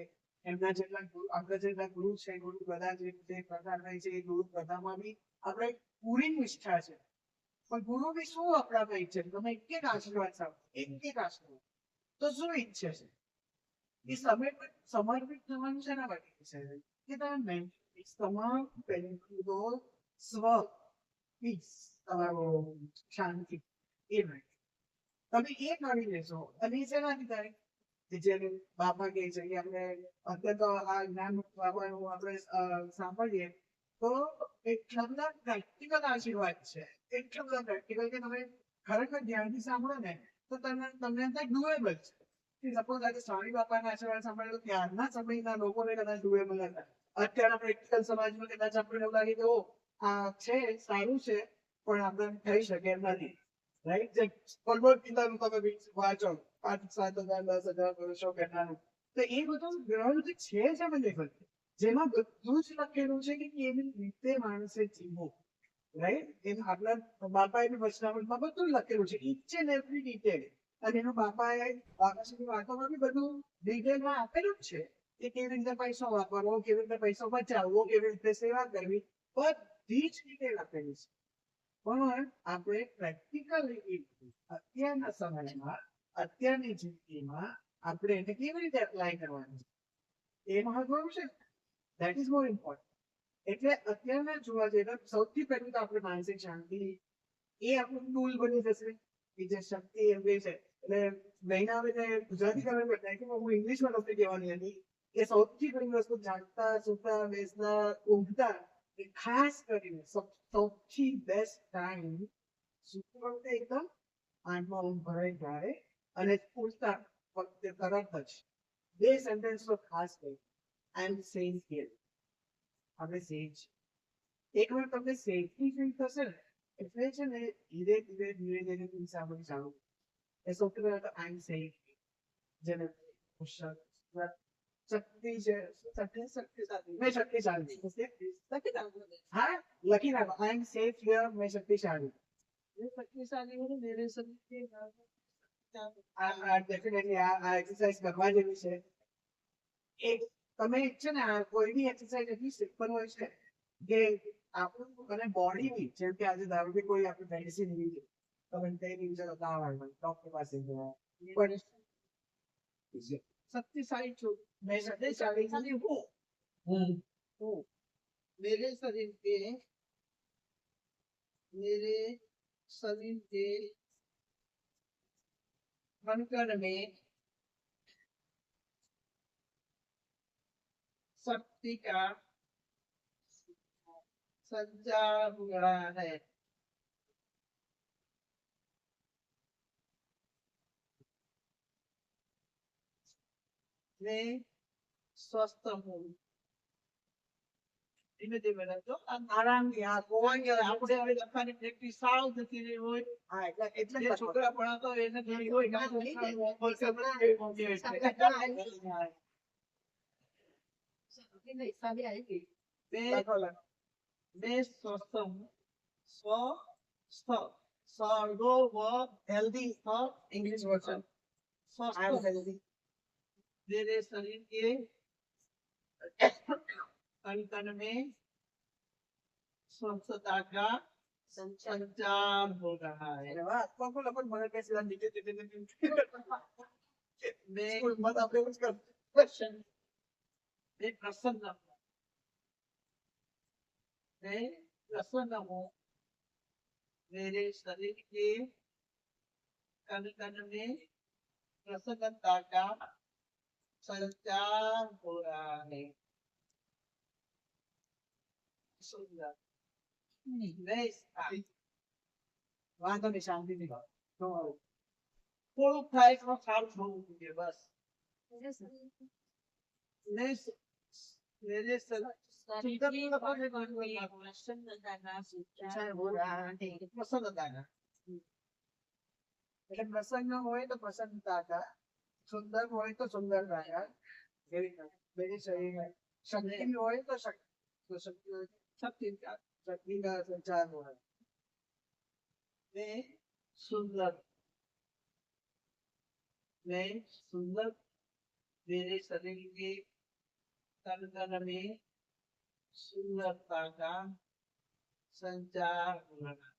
Speaker 3: એમના જેટલા આપણા જેટલા ગુરુ છે, ગુરુ બધા જે પ્રકાર થાય છે, એ ગુરુ બધામાં બી આપણે પૂરી નિષ્ઠા છે. પણ ગુરુ બી શું આપણા ઈચ્છે છે? તમે એક આશીર્વાદ સાંભળો, એક આશીર્વાદ તો શું ઈચ્છે છે? એ સમર્પિત થવાનું છે ના માટે છે કે તમે તમામ પહેલું સ્વ પીસ, તમારો શાંતિ, એ તમે એ કરી લેશો. અને એ શેનાથી થાય? જેમ બાપા કહે છે કે આપણે અત્યારે તો આ જ્ઞાન બાપાનું આપણે સાંભળીએ તો એટલા બધા પ્રેક્ટિકલ આશીર્વાદ છે, એટલા બધા પ્રેક્ટિકલ કે તમે ખરેખર ધ્યાનથી સાંભળો ને તો તમને ત્યાં ડુએબલ છે. સપોઝ આજે સ્વામી બાપાના આશીર્વાદ સાંભળે તો ત્યારના સમયના લોકોને કદાચ ડુએબલ હતા. અત્યારના પ્રેક્ટિકલ સમાજમાં કદાચ આપણને એવું લાગે કે આ છે સારું છે પણ આપણે થઈ શકે એમ નથી. રાઈટ? જે ભગવદ ગીતાનું તમે વાંચો 5,000, 7,000, 10,000 વર્ષો પહેલાનું, તો એ બધું ગ્રંથ છે જ આ બધે, જેમાં બધું જ લખેલું છે કે કેવી રીતે માણસે જીવવું, રાઈટ? એમ આપણા બાપાએ વચનામૃતમાં બધું લખેલું છે, ઈચ એન્ડ એવરી ડિટેલ. અને એનો બાપાએ આકાશની વાતોમાં બી બધું ડિટેલમાં આપેલું જ છે કે કેવી રીતે પૈસો વાપરવો, કેવી રીતે પૈસો બચાવવો, કેવી રીતે સેવા કરવી, બધી જ ડિટેલ આપેલી છે. પણ આપણે પ્રેક્ટિકલી અત્યારના સમયમાં, અત્યારની જિંદગીમાં આપણે એને કેવી રીતે એપ્લાય કરવાનું એ મહત્વનું છે. That is more important. એટલે અત્યારના જોવા જઈએ તો સૌથી પહેલું તો આપણે માનસિક શાંતિ એ આપણું ટૂલ બની જશે. કે જે શક્તિ એમ કહે છે એટલે મહિનાને ગુજરાતી ખબર પડતા કે હું ઇંગ્લિશમાં તમને કહેવાની હતી કે સૌથી પહેલી વસ્તુ જાગતા, સૂતા, બેસતા, ઊંઘતા, ખાસ કરીને સૌથી બેસ્ટ ટાઈમ સૂતી વખતે એકદમ આંખમાં ઊંઘ ભરાઈ જાય અને ઉઠતા વખતે તરત જ બે સેન્ટેન્સ તો ખાસ કહી, આઈ એમ સેફ હિયર. આપણે સેફ છે. એક વાર તમને સેફટી ફીલ થશે ને એટલે છે ને ધીરે ધીરે ધીરે ધીરે તમે સાંભળી ચાલુ એ સૌથી પહેલા તો આઈ એમ સેફ, જેને શક્તિ છે, શક્તિશાળી, મેં શક્તિશાળી, હા લખી નાખો, આઈ એમ સેફ હિયર, મેં શક્તિશાળી. શક્તિશાળી હોય મેરે ડેફિનેટલી આ એક્સરસાઇઝ કરવા જેવી છે. એક તમે છે ને કોઈ બી એક્સરસાઇઝ એટલી સિમ્પલ હોય છે કે આપણું અને બોડી બી, જેમ કે આજે ધારો કે કોઈ આપણે મેડિસિન લીધી, તમે કઈ રીતે તાવ આવ્યો ડોક્ટર પાસે ગયા, પણ શક્તિશાળી છું, मैं शक्तिशाली हूँ, मेरे शरीर के कण में शक्ति का संचार हो रहा है. मैं स्वस्थ हूँ. ધીમે ધીમે લખજો, આરામથી. આપણે હવે લખવાની પ્રેક્ટિસ સાવ થતી રહી હોય, એટલે જે છોકરા ભણાતો હોય એને થોડી હોય મેં સ્વસ્થ હું, સ્વસ્થ સ્વર્ગો વ हेल्दी इंग्लिश वर्जन स्वस्थ हेल्दी. मेरे शरीर के कण में स्वच्छता का संचार हो रहा है. मैं प्रसन्न हूँ. मेरे शरीर के कण में प्रसन्नता का संचार हो रहा है. सुंदर. વાંધો નહીં, શાંતિથી થોડુંક થાય તો સારું થવું જોઈએ બસ. મેરે પ્રસન્નતા એટલે પ્રસન્ન હોય તો પ્રસન્નતા કા, સુંદર હોય તો સુંદરતા કા, मेरे शरीर में शक्ति હોય તો शक्ति का संचार हो रहा है. मैं सुंदर मेरे शरीर के कण में सुंदरता का संचार हो रहा है.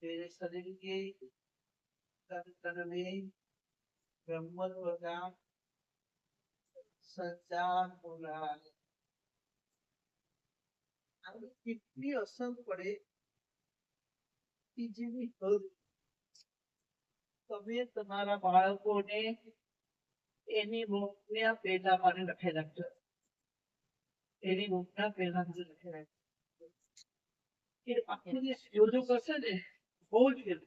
Speaker 3: मेरे शरीर के कण में ब्रह्मत्व का संचार हो रहा है. कितनी असर पड़े कि
Speaker 1: તમે તમારા બાળકોને એની બુકના પહેલામાં લખી રાખજો. એની બુકના પહેલામાં લખી રાખજો. એ આખું જે યોજો કરશે ને બહુ જ ફેર.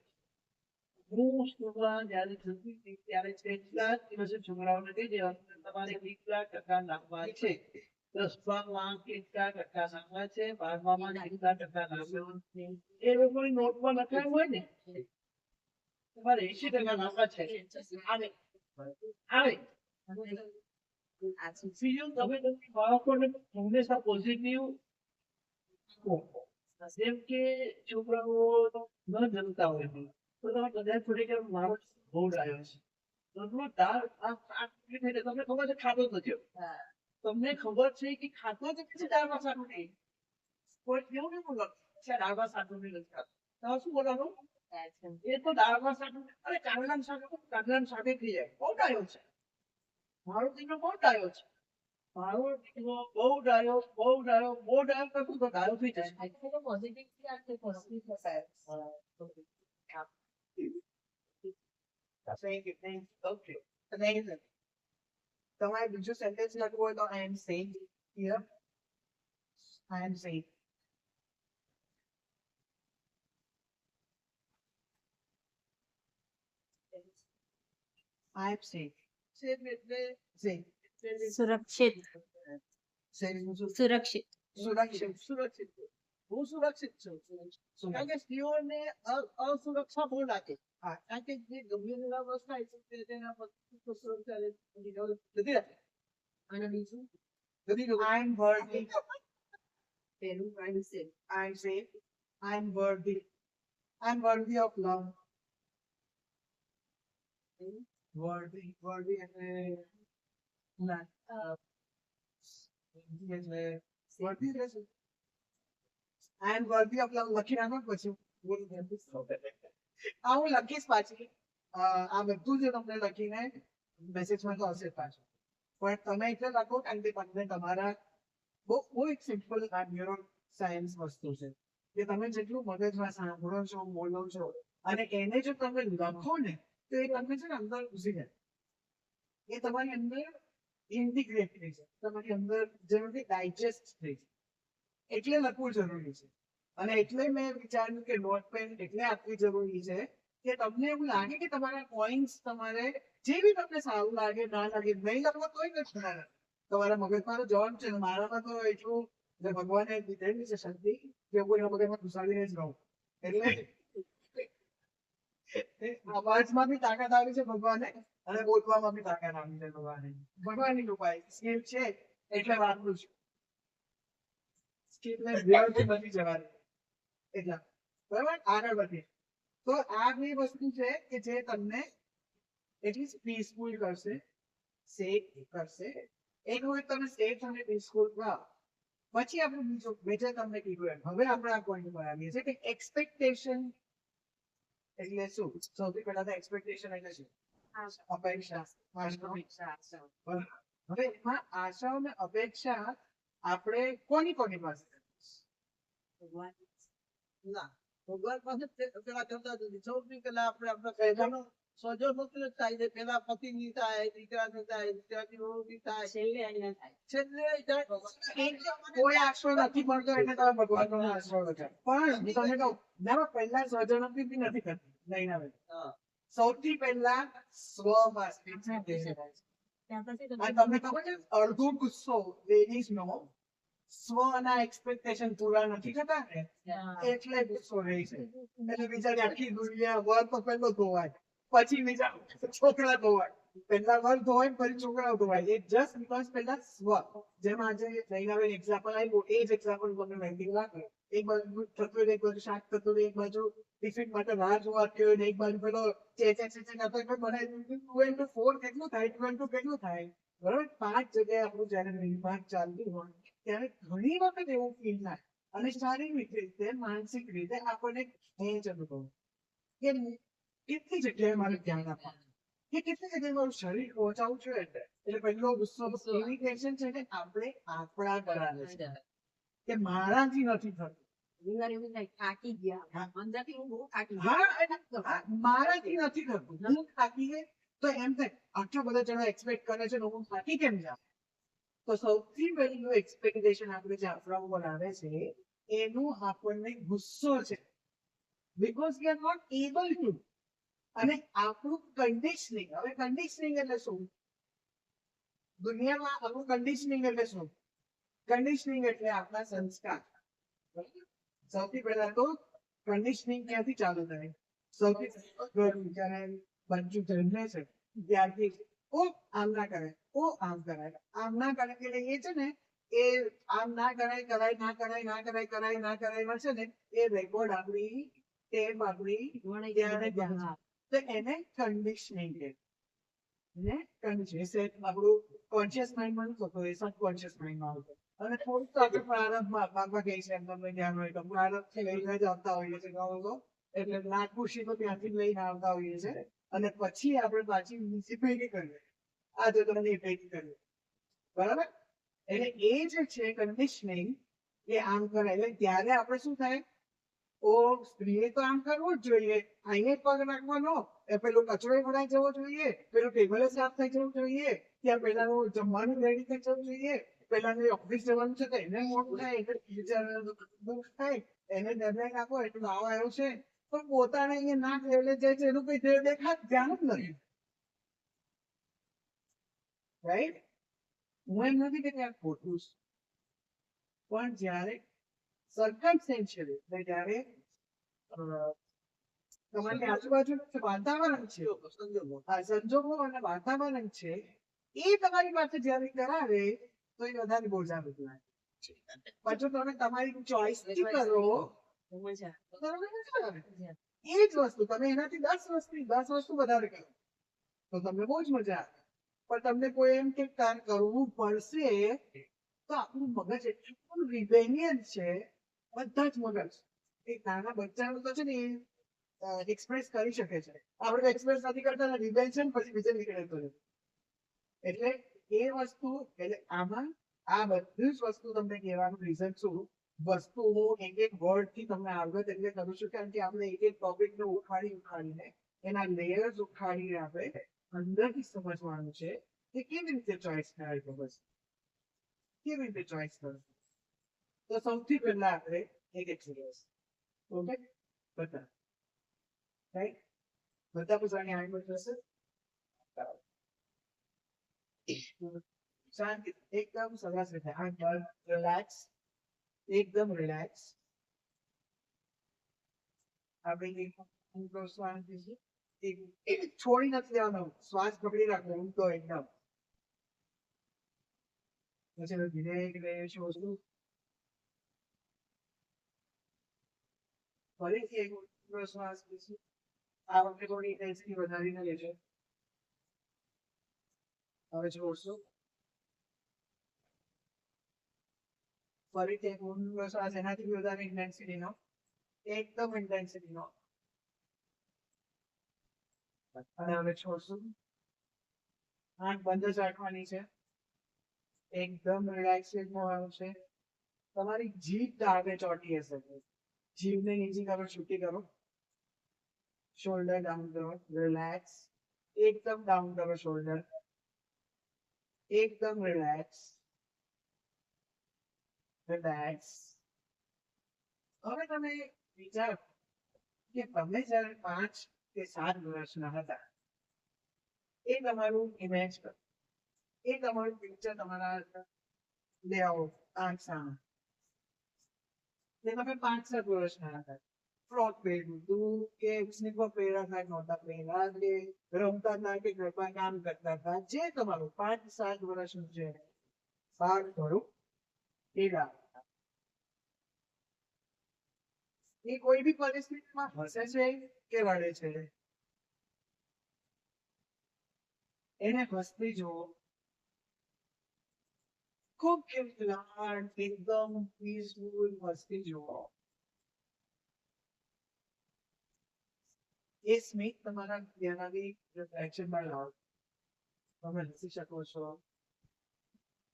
Speaker 1: હું સ્કૂલમાં જ્યારે જતી હતી ત્યારે કેટલા દિવસે છોકરાઓને કહી દેવાનું તમારે કેટલા ટકા નાખવા છે. 10માં કેટલા ટકા નાખવા છે, 12માં કેટલા ટકા નાખવા છે. એ લોકોની નોટમાં લખાયું હોય ને તમારે 80% નાખવા છે. આવે આવે બીજું તમે તમારા બાળકોને હંમેશા પોઝિટિવ જેમ કે છોકરાઓ ન જમતા હોય તો તમે કદાચ થોડી કે મારો બહુ ડાયો છે રોટલો દાળ તમને ખબર છે ખાતો જ નથી. તમને ખબર છે કે ખાતો જ પછી દાળમાં શાક નહીં. કોઈ કેવું નહીં બોલો છે દાળમાં શાક નથી ખાતો. તમે શું બોલવાનું? એ તો દાળમાં શાક અરે કાંદલાનું શાક થઈ જાય. બહુ ડાયો છે મારો દીકરો, બહુ ડાયો છે મારો દીકરો, બહુ ડાયો કરતું તો ડાયો થઈ જશે.
Speaker 3: Thank you. Okay. Amazing. તમારે બીજું સેન્ટેન્સ લખવું હોય તો I am saying here. I am saying. I am saying. Saying.
Speaker 4: સુરક્ષિત
Speaker 3: Saying
Speaker 4: સુરક્ષિત
Speaker 1: સુરક્ષિત. હું સુરક્ષિત છું. કારણ કે સ્ત્રીઓને અસુરક્ષા બહુ લાગે. કારણ કે જે ગંભીર અવસ્થા છે તેના પર સુરક્ષા નથી રાખે. અને બીજું
Speaker 3: I am worthy. I am saying. I am worthy. I am worthy of love. Worthy એટલે ના worthy એટલે શું? I am worthy of love લખી નાખો પછી હું લખીશ પાછી. આ બધું જ તમને લખીને મેસેજમાં તો આવશે પાછું. પણ તમે એટલે લખો કારણ કે તમને તમારા બહુ એક સિમ્પલ આ ન્યુરો સાયન્સ વસ્તુ છે કે તમે જેટલું મગજમાં સાંભળો છો, બોલો છો અને એને જો તમે લખો ને તો એ તમને છે ને અંદર ઘૂસી જાય. એ તમારી અંદર ઇન્ટિગ્રેટ થઈ જાય, તમારી અંદર જરૂરથી ડાયજેસ્ટ થઈ જાય. એટલે લખવું જરૂરી છે. અને એટલે મેં વિચાર્યું કે નોટ પેન એટલે આપવી જરૂરી છે કે તમને એવું લાગે કે તમારા પોઈન્ટ્સ તમારે જે બી તમને સારું લાગે ના લાગે નહીં લખવો તોય નથી થવાના. તમારા મગજમાં તો જવાબ છે ને મારામાં તો એટલું ભગવાને દીધેલી છે શક્તિ કે હું એના મગજમાં ઘુસાડીને જ રહું. એટલે અવાજમાં બી તાકાત આવી છે ભગવાને અને બોલવામાં બી તાકાત આવી છે ભગવાને. ભગવાનની કૃપા સ્કીલ છે એટલે વાપરું છું. સ્કીલને વ્યર્થ બની જવાની એટલા બરાબર. આગળ વધીએ તો આ બે વસ્તુ છે કે જે તમને એટલી પીસફુલ કરશે, સેફ કરશે. એક વખત તમે સેફ અને પીસફુલ થાવ પછી આપણે બીજું તમને કીધું એમ હવે આપણે આ પોઈન્ટ પર આવીએ છીએ કે એક્સપેક્ટેશન એટલે શું? સૌથી પહેલા તો એક્સપેક્ટેશન એટલે શું? અપેક્ષા. હવે એમાં આશા અને અપેક્ષા આપણે કોની પાસે? ના ભગવાન પાસે પેલા કરતા નથી. સૌથી પહેલા આપણે આપણા કહેવાનો સોજો નોકરી થાય છે. પેલા પતિ ની થાય, દીકરાની થાય, દીકરાની વહુની થાય, છેલ્લે કોઈ આશરો નથી મળતો એટલે તમે ભગવાનનો આશરો લખાય. પણ તમે કહો ના પહેલા સ્વજનોથી બી નથી કરતી નહીં આવે. સૌથી પહેલા સ્વમાં તમને ખબર છે અડધો ગુસ્સો લેડીઝ નો સ્વના એક્સપેક્ટેશન પૂરા નથી થતા ને એટલે ગુસ્સો રહે છે. એટલે બિચારી આખી દુનિયા વર તો પહેલો ધોવાય પછી બીજા છોકરા ધોવાય. પહેલા વર ધોવાય પછી છોકરા ધોવાય. એ જસ્ટ બીકોઝ પહેલા સ્વ જેમ આજે લઈને એક્ઝામ્પલ આવ્યું એ જ એક્ઝામ્પલ તમને વેન્ડિંગ લાગે. એક બાજુ થતું એક બાજુ શાક થતું એક બાજુ ટિફિન માટે રાહ જોવા થયો એક બાજુ પેલો ચે બનાવી 4 કેટલું થાય 22 કેટલું થાય બરાબર. 5 જગ્યાએ આપણું જયારે નિર્માણ ચાલતું હોય ત્યારે ઘણી વખત એવું ફીલ થાય અને શારીરિક રીતે માનસિક રીતે આપણને ખેંચ અનુભવ કે કેટલી જગ્યાએ મારે ધ્યાન આપવાનું કે કેટલી જગ્યાએ મારું શરીર પહોંચાવું જોઈએ. એટલે પહેલો ગુસ્સો એવી ટેન્શન છે કે આપણે આપણા કરાવે છે કે મારાથી નથી થતું.
Speaker 2: ઘણી વાર એવું થાય થાકી ગયા
Speaker 3: હા.
Speaker 2: અંદરથી હું બહુ થાકી
Speaker 3: હા, મારાથી નથી થતું. હું થાકી ગઈ તો એમ થાય આટલા બધા જણા એક્સપેક્ટ કરે છે ને હું થાકી કેમ જાઉં? તો સૌથી પહેલું એક્સપેક્ટેશન આપણે જે આપણા ઉપર આવે છે એનું આપણને ગુસ્સો છે, because we are not able to. અને આપણું કન્ડિશનિંગ, હવે કન્ડિશનિંગ એટલે શું? દુનિયામાં આપણું કન્ડિશનિંગ એટલે શું? કન્ડિશનિંગ એટલે આપણા સંસ્કાર. સૌથી પહેલા તો કન્ડિશનિંગ ક્યાંથી ચાલુ થાય? સૌથી ઘરનું જ્યારે બચ્ચું જન્મે છે ત્યારથી ઓ આમ ના કરાય, ઓ આમ કરાય, આમ ના કરાય એટલે એ છે ને એ આમ ના કરાય, કરાય ના કરાય, ના કરાય, કરાય ના કરાય છે ને એ રેકોર્ડ આપણી ટેપ આપણી ત્યારે ત્યાં તો એને કન્ડિશનિંગ કહે. ને કન્ડિશનિંગ આપણું કોન્શિયસ માઇન્ડમાં નથી હોતો, એ સબકોન્શિયસ માઇન્ડમાં આવતો. અને થોડુંક તો આપણે પ્રારંભમાં બાબા કહે છે એમ તમને ધ્યાન હોય તો પ્રારંભથી લઈને જ આવતા હોઈએ છીએ લોકો. એટલે નાક ખુશી તો ત્યાંથી જ લઈને આવતા હોઈએ છીએ અને પછી આપણે પાછી નીચે ભેગી કરીએ. આ જો તમને ભેગી કરીએ, બરાબર? એટલે એ જે છે કન્ડિશનિંગ એ આમ કરે એટલે ત્યારે આપણે શું થાય? ઓ સ્ત્રીએ તો આમ કરવું જ જોઈએ, અહીંયા પગ નાખવાનો, એ પેલું કચરો ભરાઈ જવો જોઈએ, પેલું ટેબલ સાફ થઈ જવું જોઈએ, ત્યાં પેલાનું જમવાનું રેડી થઈ જવું જોઈએ, પેલાને ઓફિસ જવાનું છે તો એને મોડું થાય, એટલે બીજાને દુઃખ થાય, એને ડેડલાઈન આપો એટલું આવો આવ્યો છે, પણ પોતાને અહીંયા ના લેવલે જાય છે એનું કઈ ધ્યાન જ નથી. રાઈટ? હું એમ નથી કે ત્યાં ખોટું છે, પણ જ્યારે circumstantially એટલે જ્યારે તમારી આજુબાજુનું જે વાતાવરણ છે, સંજોગો અને વાતાવરણ છે એ તમારી પાસે જ્યારે કરાવે તો એ વધારે બોજારૂપ લાગે. પાછું તમે તમારી ચોઈસ થી કરો
Speaker 2: મજા
Speaker 3: તો તમને મજા આવે. એ જ વસ્તુ તમે એનાથી 10 વસ્તુ વધારે કરો તો તમને બહુ જ મજા આવે. પણ તમને કોઈ એમ કે કામ કરવું પડશે તો આપણું મગજ એટલું રિબેલિયન છે, બધા જ મગજ એક નાના બચ્ચાનું તો છે ને એક્સપ્રેસ કરી શકે છે. આપણે એક્સપ્રેસ નથી કરતા, રિબેલિયન પછી બીજે નીકળે તો. એટલે એ વસ્તુ એટલે આમાં આ બધી જ વસ્તુ તમને કહેવાનું રીઝન શું? વસ્તુ હું એક એક વર્ડ થી તમને અવગત એટલે કરું છું કારણ કે આપણે એક એક ટોપિક ને ઉખાડીને એના લેયર્સ ઉખાડીને આપણે અંદરથી સમજવાનું છે કે કેવી રીતે ચોઈસ થાય તો બસ કેવી રીતે ચોઈસ કરવું. તો સૌથી પહેલા આપણે એક એક્સપિરિયન્સ ઓકે બધા રાઈટ બધા પોતાની આંખો થશે શાંતિ એકદમ સરસ રીતે આંખ બંધ રિલેક્સ એકદમ રિલેક્સ. આપણે શ્વાસ છોડી નથી દેવાનો, શ્વાસ પકડી રાખવો ઊંધો એકદમ. પછી ધીરે ધીરે છોડવું. ફરીથી એક ઊંડો શ્વાસ લેશું. આ વખતે થોડી ઇન્ટેન્સિટી વધારીને લેજો. હવે છોડશું. ફરીથી એક ઊંડો શ્વાસ, એનાથી વધારે ઇન્ટેન્સિટીનો, એકદમ ઇન્ટેન્સિટીનો. અને હવે છોડશું. આંખ બંધ જ રાખવાની છે. એકદમ રિલેક્સેડ હોવાનું છે. તમારી જીભ ડાબે ચોટી હશે, જીભને નીચે કરો, છૂટી કરો. શોલ્ડર ડાઉન કરો, રિલેક્સ. એકદમ ડાઉન કરો શોલ્ડર, એકદમ રિલેક્સ. રિલેક્સ. હવે તમે વિચારો કે તમે જ્યારે 5 કે 7 વર્ષના હતા એ તમારું ઇમેજ કરો, એ તમારું પિક્ચર તમારા લેવો આંખ સામે. તમે 5-7 વર્ષના હતા, ફ્રોક પહેર્યું હતું કે સ્લીપર પહેર્યા હતા, નહોતા પહેર્યા, કે રમતા હતા કે ઘરમાં કામ કરતા હતા, જે તમારું 5-7 વર્ષનું છે સાર થોડું એ એ કોઈ બી પરિસ્થિતિમાં હસે છે કે રડે છે? એને હસતી જુઓ. ખૂબ ખિલખિલાટ એકદમ પીસફુલ હસતી જુઓ. એ સ્મિત તમારા ચહેરાની રિફ્લેક્શનમાં લાવો. તમે હસી શકો છો.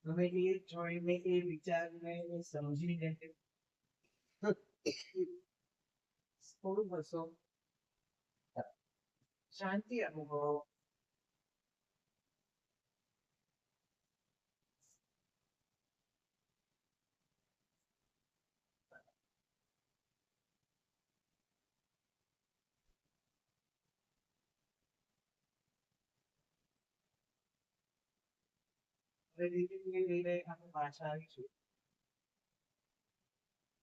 Speaker 3: તમે એ જોઈને એ વિચારને સમજીને થોડું બસો શાંતિ અનુભવો. હવે ધીરે ધીરે આપણે પાછા આવીશું.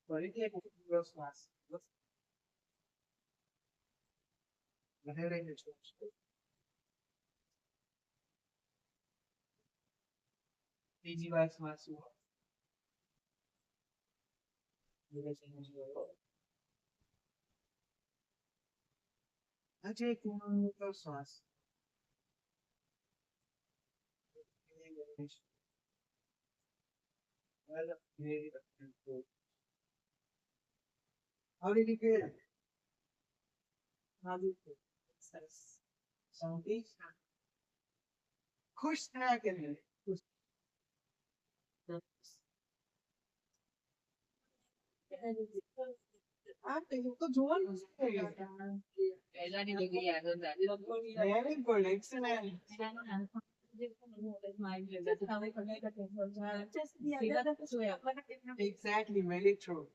Speaker 3: ફરીથી એક ઊંડો શ્વાસ લો. લહેરાઈને છોડશો. બીજી વાર શ્વાસ લો. ધીરે ધીરે છોડો. આજે એક ઊંડો શ્વાસ. How did you feel? How did you feel? શાંતિ? ખુશ થયા કે નહીં? આ તો જોવાનું છે.
Speaker 2: પહેલાની બધી યાદો તાજી.
Speaker 3: Very good, excellent. Exactly, very true.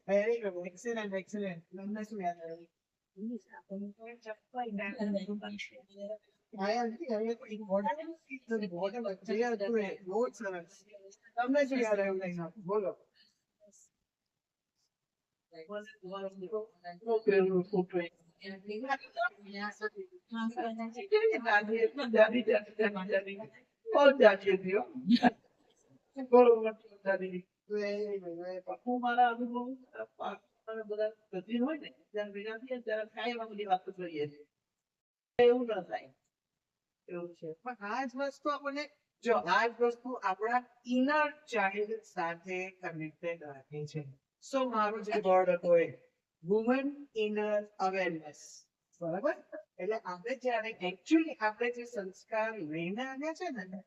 Speaker 3: Very good, excellent, excellent. તમને શું યાદ આવ્યું? I am important વચ્ચે હતું એ બહુ જ સરસ. તમને શું યાદ આવ્યું નહીં? બોલો.
Speaker 1: હું મારા અનુભવ બધા બધી હોય ને ત્યારે ભેગા થઈએ ત્યારે થાય એમાં બધી વાતો કરીએ છીએ. એવું ન થાય એવું છે.
Speaker 3: પણ આ જ વસ્તુ આપણને જો આ જ વસ્તુ આપણા ઇનર ચાઇલ્ડ સાથે કનેક્ટેડ રાખે છે. સો મારો જે વર્ડ હતો એ વુમન ઇનર અવેરનેસ, બરાબર? એટલે આપણે જ્યારે એકચ્યુઅલી આપણે જે સંસ્કાર લઈને આવ્યા છે ને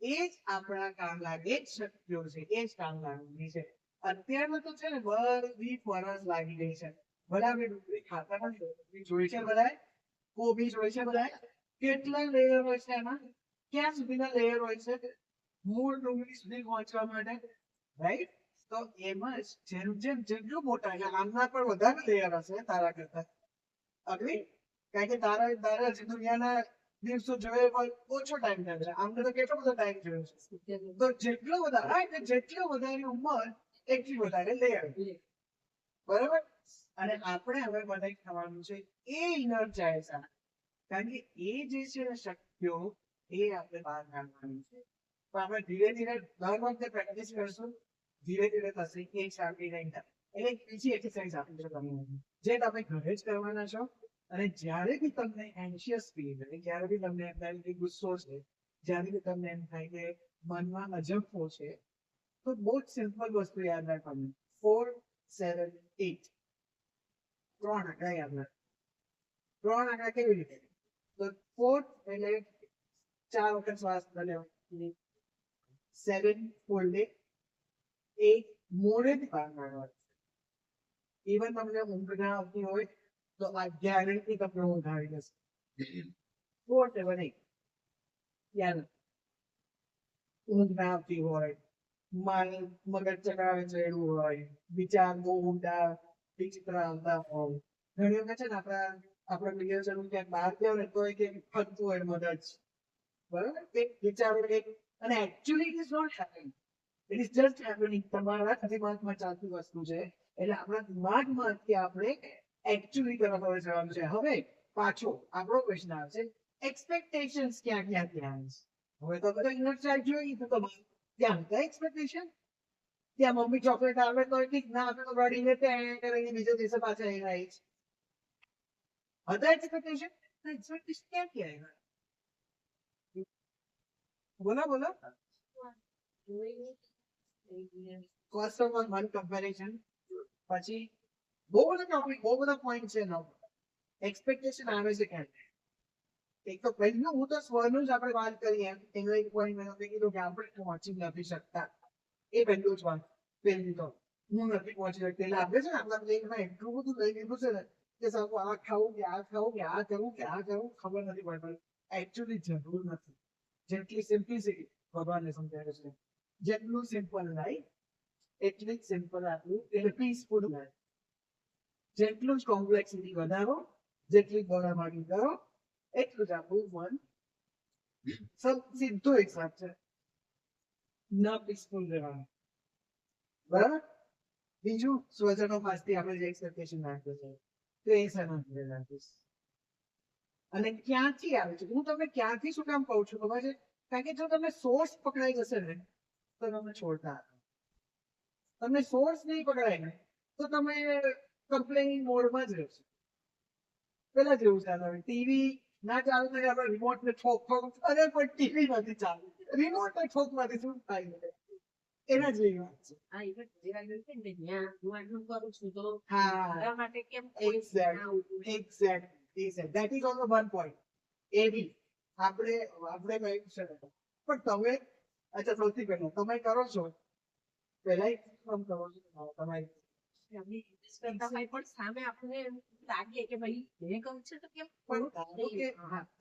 Speaker 3: એ જ આપણા કામ લાગે, એ જ શક્તિઓ છે, એ જ કામ લાગવાની છે. અત્યારમાં તો છે ને બધી ફરજ લાગી ગઈ છે. બરાબર ડુંગળી ખાતા નથી જોઈ છે બધાએ, કોબી જોઈ છે બધાએ, કેટલા લેયર હોય છે એમાં, ક્યાં સુધીના લેયર હોય છે મૂળ ડુંગળી સુધી પહોંચવા માટે, રાઈટ? તો એમાં જ જેમ જેમ જેટલું મોટા એટલે આમના પણ વધારે લેયર હશે તારા કરતા, અગ્રી? કારણ કે તારા હજી દુનિયાના દિવસો જોયે પણ ઓછો ટાઈમ થયો છે, આમને તો કેટલો બધો ટાઈમ જોયો છે. તો જેટલો વધારે જેટલો વધારે ઉંમર એટલી વધારે લેયર, બરાબર? અને આપણે હવે બધા થવાનું છે એ ઇનર ચાઇલ્ડ સાથે, કારણ કે એ જે છે ને શક્તિઓ એ આપણે બહાર કાઢવાની છે. તો આપણે ધીરે ધીરે દર વખતે પ્રેક્ટિસ કરશું, ધીરે ધીરે થશે. એક શાંતિ નહીં થાય એટલે બીજી એક્સરસાઇઝ આપી છે તમને, જે તમે ઘરે જ કરવાના છો. અને જ્યારે બી તમને એન્શિયસ ફીલ થાય, જ્યારે બી તમને એમ થાય કે ગુસ્સો છે, જ્યારે બી તમને એમ થાય કે મનમાં અજંપો છે, તો બહુ જ સિમ્પલ વસ્તુ યાદ રાખવાની, 4, 7, 8 ત્રણ આંકડા યાદ રાખ. ત્રણ આંકડા કેવી રીતે? તો 4 એટલે 4 વખત શ્વાસ લેવાનો, 7 ફોલ્ડે, 8 મોડેથી બહાર કાઢવાનું. ઇવન તમને ઊંઘ ના આવતી હોય તો આ ગેરંટી તમને ઊંઘ આવી જશે. 4, 7, 8 યાદ રાખ. ઊંઘ ના આવતી હોય, મગજ ચકરાવે ચડ્યું હોય, વિચાર બહુ ઊંડા વિચિત્ર આવતા હોય, ઘણી વખત છે ને આપણા પ્રિયજનો ક્યાંક બહાર ગયા હોય તો કે ફરતું હોય મગજ, બરાબર? એક વિચારો એક, અને actually it is not happening, it is just happening. તમારા દિમાગમાં ચાલતી વસ્તુ છે, એટલે આપણા દિમાગમાં આપણે એકચ્યુઅલી તરફ હવે જવાનું છે. હવે પાછો આપણો ક્વેશ્ચન આવે છે, એક્સપેક્ટેશન્સ ક્યાં ક્યાંથી આવે છે? હવે તો બધા ઇનર ચાઇલ્ડ જોઈ તો ત્યાં હતા એક્સપેક્ટેશન. ત્યાં મમ્મી ચોકલેટ આવે તો ઠીક, ના આપે તો રડીને ત્યાં કરીને બીજા દિવસે પાછા અહીં આવી છે. હતા એક્સપેક્ટેશન? એક્સપેક્ટેશન ક્યાંથી આવ્યા? બોલો બોલો. First of all one comparison, પછી બહુ બધા ટોપિક, બહુ બધા પોઈન્ટ છે. એક્સપેક્ટેશન આવે છે ક્યાંથી? એક તો પહેલું હું તો સ્વનું જ આપણે વાત કરીએ એનો એક પોઈન્ટ મેં તમને કીધું કે આપણે પહોંચી નથી શકતા. એ પહેલું જ વાત. પહેલી તો હું નથી પહોંચી શકતી એટલે આપણે છે ને આપણા બ્રેનમાં એટલું બધું લઈ લીધું છે ને કે સાહેબ આ ખાવું કે આ ખાવું કે આ કરવું કે આ કરવું ખબર નથી પડતી. એકચ્યુઅલી જરૂર નથી. જેટલી સિમ્પલિસિટી ભગવાનને સમજાવે છે જેટલું સિમ્પલ લાઈફ એટલી જ સિમ્પલ આપણું એટલે પીસફુલ લાઈફ. જેટલું જ કોમ્પ્લેક્સિટી વધારો જેટલી દોડામાડી કરો એટલું જ આપણું મન સીધો હિસાબ છે ન પીસફુલ રહેવાનું. બરાબર. બીજું સ્વજનો પાસેથી આપણે જે એક્સપેક્ટેશન રાખીએ છીએ તો એ શેના રાખીશ અને ક્યાંથી આવે છે. હું તમને ક્યાંથી શું કામ કહું છું ખબર છે કારણ કે જો તમે સોર્સ પકડાઈ જશે ને તો તમે છોડતા તમને સોર્સ નહીં પકડાય ને તો તમે કમ્પ્લેનિંગ મોડમાં જ રહેશો. પેલા જેવું ચાલે ટીવી ના ચાલુ થાય આપણે રિમોટ ને ઠોક ઠોક અરે પણ ટીવી નથી ચાલુ રિમોટ ને ઠોક માંથી શું થાય એના જેવી વાત છે.
Speaker 2: હા even જેવા ગયું છે ને ત્યાં હું આટલું કરું છું તો
Speaker 3: હા
Speaker 2: મારા માટે કેમ
Speaker 3: exactly that is also one point. એ બી આપણે કહ્યું છે પણ તમે અચ્છા સૌથી પહેલા તમે કરો છો પહેલા એક કામ કરો છો તમારી
Speaker 2: અમે invest કરતા હોય પણ સામે આપણને એમ લાગે કે ભાઈ મેં કહું છે તો કેમ
Speaker 3: પણ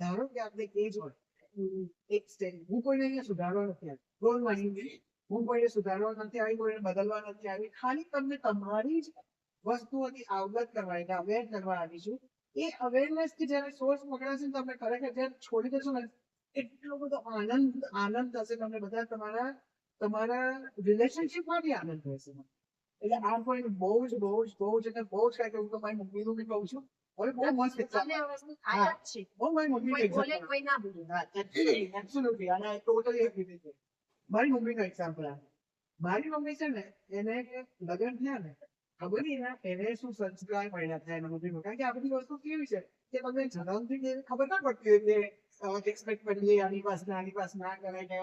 Speaker 3: ધારો કે આપણે એ જ હોય એક સ્ટેજ હું કોઈને અહીંયા સુધારવા નથી આવી ડોન્ટ માઇન્ડ હું કોઈને સુધારવા નથી આવી કોઈને બદલવા નથી આવી ખાલી તમને તમારી જ વસ્તુઓથી અવગત કરવા એટલે અવેર કરવા આવી છું. એ અવેરનેસ થી જયારે સોર્સ પકડાશે ને તમે ખરેખર જયારે છોડી દેશો ને એટલો બધો આનંદ થશે તમને બધા તમારા રિલેશનશીપમાં બી આનંદ થશે. એટલે આ કોઈ બહુ જ એટલે બહુ જ કાંઈ હું તો મારી મમ્મીનું બી કહું છું હવે બહુ મસ્ત
Speaker 2: તમને આ વસ્તુ થાય જ છે
Speaker 3: બહુ મારી મમ્મી
Speaker 2: કોઈ બોલે કોઈ ના બોલે
Speaker 3: એબ્સોલ્યુટલી અને ટોટલી એગ્રી છે. મારી મમ્મીનો એક્ઝામ્પલ આપે મારી મમ્મી છે ને એને લગ્ન થયા ને ખબર નહીં એને શું સંસ્કાર મળ્યા હતા એના મમ્મીમાં કારણ કે આ બધી વસ્તુ કેવી છે કે તમને જન્મથી એવી ખબર ના પડતી કે એક્સપેક્ટ કરીએ આની પાસે ના કરે કે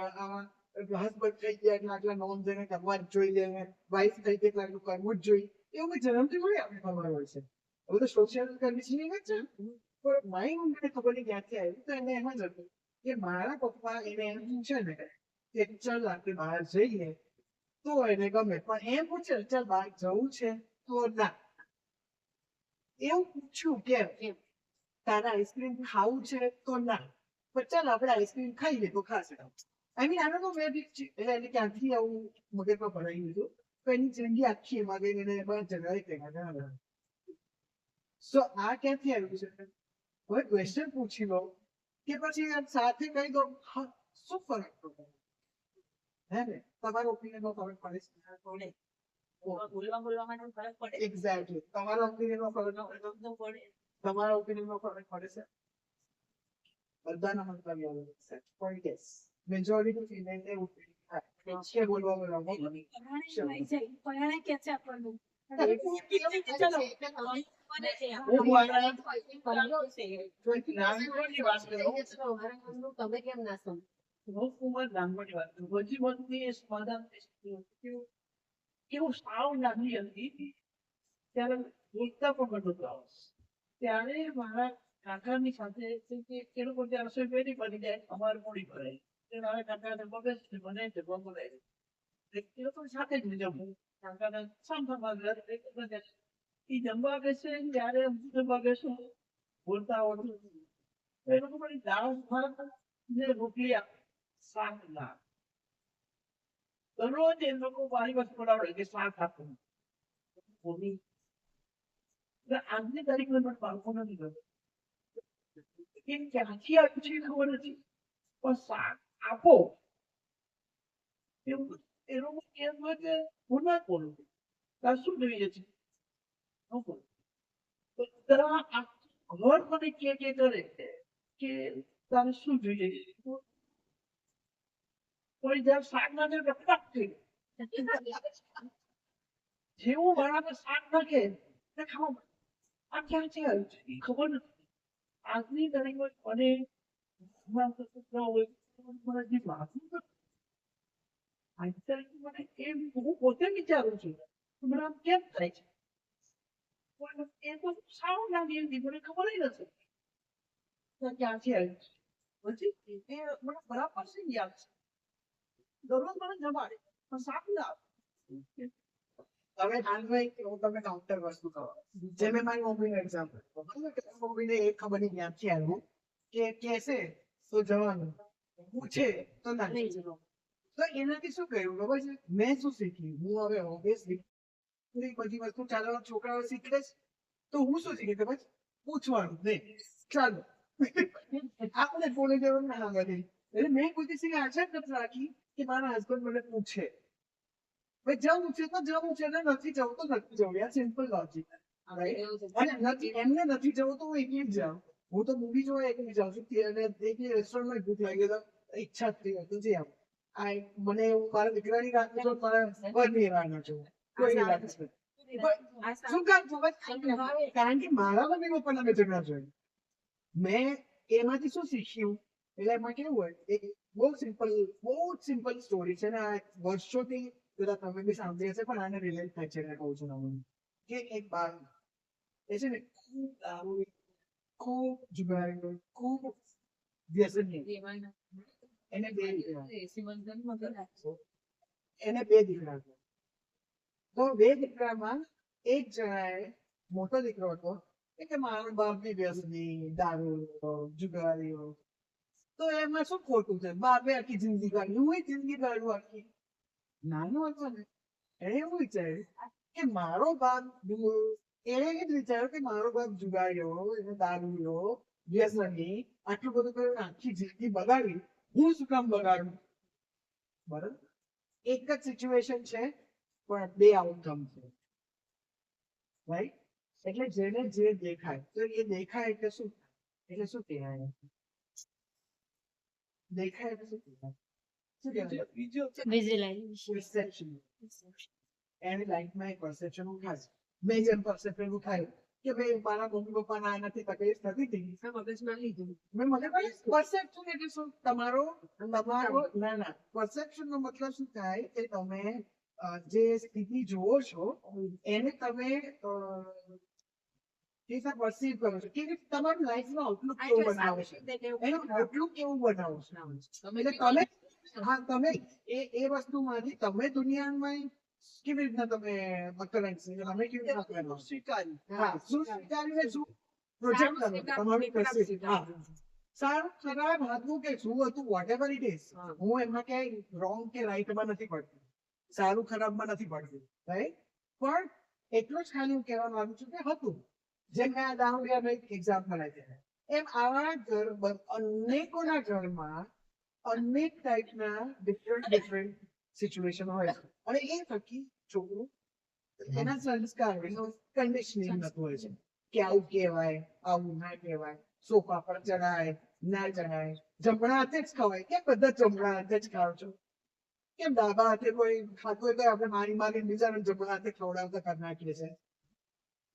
Speaker 3: હસબન્ડ થઈ ગયા એટલે આટલા નોંધ જઈને કરવા જ જોઈએ વાઇફ થઈ ગઈ એટલે આટલું કરવું જ જોઈએ એવું મેં જન્મથી મળે આપણે ખબર હોય છે. હવે તો સોશિયલ કન્ડિશનિંગ જ છે પણ મારી મમ્મીને ખબર નહીં ક્યાંથી આવ્યું તો એને એમ જ હતું કે મારા પપ્પા એને એમ પૂછે ને કે ચાલ આપણે બહાર જઈએ તો એને ગમે પણ એમ પૂછે ચાલ બહાર જવું છે તો ના એવું પૂછ્યું કેમ તારા આઈસ્ક્રીમ ખાવું છે તો ના પણ ચાલ આપણે આઈસ્ક્રીમ ખાઈએ તો ખાશે આઈ મીન આનો તો મેં એટલે એને ક્યાંથી આવું મગજમાં ભરાઈ દીધું તો એની જિંદગી આખી એમાં ગઈ એને એમાં જગાડી દેવા. સો આ ક્યાંથી આવ્યું છે હવે ક્વેશ્ચન પૂછી લો કે પછી સાથે કહી દો શું ફરક પડે હે ને તમારા ઓપિનિયનમાં ફરક પડે
Speaker 2: પડે બોલવામાં ફરક પડે
Speaker 3: એક્ઝેક્ટલી તમારા ઓપિનિયનમાં ફરક
Speaker 2: પડે
Speaker 3: તમારા ઓપિનિયનમાં ફરક પડે છે બધાના મંતવ્ય અલગ છે પણ યસ મેજોરિટી ફિમેલ એ ઓપિનિયન છે બોલવામાં
Speaker 4: પરાણે કે છે આપણને
Speaker 2: તમે કેમ ના સમજો
Speaker 1: એવું સાવ નાની હતી ત્યારે બોલતા પણ બધું ત્યારે મારા કાકાની સાથે એ લોકો ત્યાં રસોઈ પેલી બની જાય અમારે મોડી ભરાય મારા કાકાને મગજ મને જમવા બોલાય એ લોકો સાથે જ જમવું કાકાને સાંભળવા એ જમવા બેસે ત્યારે હું જમવા બેસું બોલતા આવડતું એ લોકો મને દાળ ભાત ને રોટલી શાક ના દરરોજ એ લોકો મારી વસ્તુ બનાવડે કે શાક આપવું આજની તારીખમાં પણ બાળકો નથી ગમતું કેમ ક્યાંથી આવ્યું છે ખબર નથી પણ શાક આપો એવું એ લોકો કેમ હોય કે હું ના બોલું તાર શું જોઈએ છે ઘર મને કે કરે કે તારે શું જોઈએ કોઈ જયારે શાક ના જાય રખડાટ થઈ જેવું બરાબર શાક નાખે ખાવા આ ક્યાંથી આવ્યું છે એ ખબર નથી આજની તારીખમાં મને મને એમ હું પોતે વિચારું છું મને આમ કેમ થાય છે એ તો સાવ નાની હતી મને ખબર નથી તો ક્યાંથી આવી પછી એ મને બરાબર છે યાદ છે દરરોજ મને જમાડે પણ શાક ના
Speaker 3: હવે હાલમાં એક હું તમને કાઉન્ટર વસ્તુ કહું જે મેં મારી મમ્મીનું એક્ઝામ્પલ બરાબર કે મમ્મીને એ ખબર નહીં ક્યાંથી આવ્યું કે કહેશે તો જવાનું પૂછે તો નથી જવાનું તો એનાથી શું કહ્યું ખબર છે મેં શું શીખ્યું હું હવે ઓબ્વિયસલી બધી વસ્તુ ચાલવા છોકરાઓ શીખે છે તો હું શું શીખી ખબર છે પૂછવાનું નહીં ચાલો આપણે બોલે જવાનું ના બધી એટલે મેં કોઈ દિવસ આશા જ નથી રાખી કે મારા હસબન્ડ મને પૂછે ભાઈ જવું છે તો જવું છે ને નથી જવું તો નથી જવું યાર સિમ્પલ લોજિક અને નથી એમને નથી જવું તો હું એકલી જ જાઉં હું તો મૂવી જોવા એકલી જાઉં છું અને એકલી રેસ્ટોરન્ટમાં ભૂખ લાગી તો ઈચ્છા જ થઈ હતી જઈ આવું આ મને એવું મારા દીકરાની રાત જો મારા ઘરની રાત ના જોવું કોઈ રાત નથી શું કામ કારણ કે મારા મમ્મી પપ્પાના મેં ઝઘડા જોયું મેં એમાંથી શું શીખ્યું એટલે એમાં કેવું હોય એક બહુ જ સિમ્પલ સ્ટોરી છે ને આ વર્ષોથી બધા તમે બી સાંભળી હશે પણ આને રિલેટ થાય છે કહું છું હું કે એક બાર એ છે ને ખૂબ દારૂ ખૂબ જુગારી ખૂબ વ્યસન એને બે દીકરા તો બે દીકરામાં એક જણાએ મોટો દીકરો હતો કે મારો બાપ બી વ્યસની દારૂ જુગારીઓ તો એમાં શું ખોટું છે બાપે આખી જિંદગી કાઢી હું જિંદગી કાઢું આખી નાનો હતો ને એને એવું વિચાર્યું કે મારો બાપ એને જ વિચાર્યું કે મારો બાપ જુગાર્યો એને દારૂ વ્યસની આટલું બધું કર્યું આખી જિંદગી બગાડી હું શું કામ બગાડું બરાબર એક જ સિચ્યુએશન છે પણ બે આઉટકમ છે રાઈટ એટલે જેને જે દેખાય તો એ દેખાય એટલે શું એટલે શું કહેવાય દેખાય એટલે શું કહેવાય શું કહેવાય perception એની લાઈફમાં એક પરસેપ્શન ઉઠાય મેજર પરસેપ્શન ઉઠાય કે ભાઈ મારા મમ્મી પપ્પાના આનાથી તકલીફ થતી હતી મગજમાં લીધું મેં મને પરસેપ્શન એટલે શું તમારો ના ના પરસેપ્શન નો મતલબ શું થાય કે તમે જે સ્થિતિ જુઓ છો એને તમે પરસીવ કરો છો કે તમારું લાઈફનો આઉટલુક કેવું બનાવો છો એનું આઉટલુક કેવું બનાવો છો એટલે તમે હા તમે એ વસ્તુમાંથી તમે દુનિયામાં કેવી રીતના તમે તમે કેવી રીતના સ્વીકારી હા શું સ્વીકારીને શું પ્રોજેક્ટ કરો તમારું પરસીવ હા સારું ખરાબ હતું કે શું હતું વોટ એવર ઇટ ઇઝ હું એમાં ક્યાંય રોંગ કે રાઈટમાં નથી પડતી સારું ખરાબમાં નથી પડતી રાઈટ પણ એટલું જ ખાલી હું કહેવા માંગુ છું કે હતું જેમ મેં આ દારૂડિયાનું એક એક્ઝામ્પલ આપ્યું એમ આવા ઘર અનેકોના ઘરમાં અનેક ટાઈપના ડિફરન્ટ સિચ્યુએશન હોય અને એ થકી છોકરું એના સંસ્કાર કન્ડિશનિંગ થતું હોય છે કે આવું કહેવાય આવું ના કહેવાય સોફા પર ચડાય ના ચડાય જમણા હાથે જ ખવાય કેમ બધા જમણા હાથે જ ખાવ છો કેમ ડાબા હાથે કોઈ ખાતું હોય તો આપણે મારી બીજાને જમણા હાથે ખવડાવતા કરી નાખીએ છીએ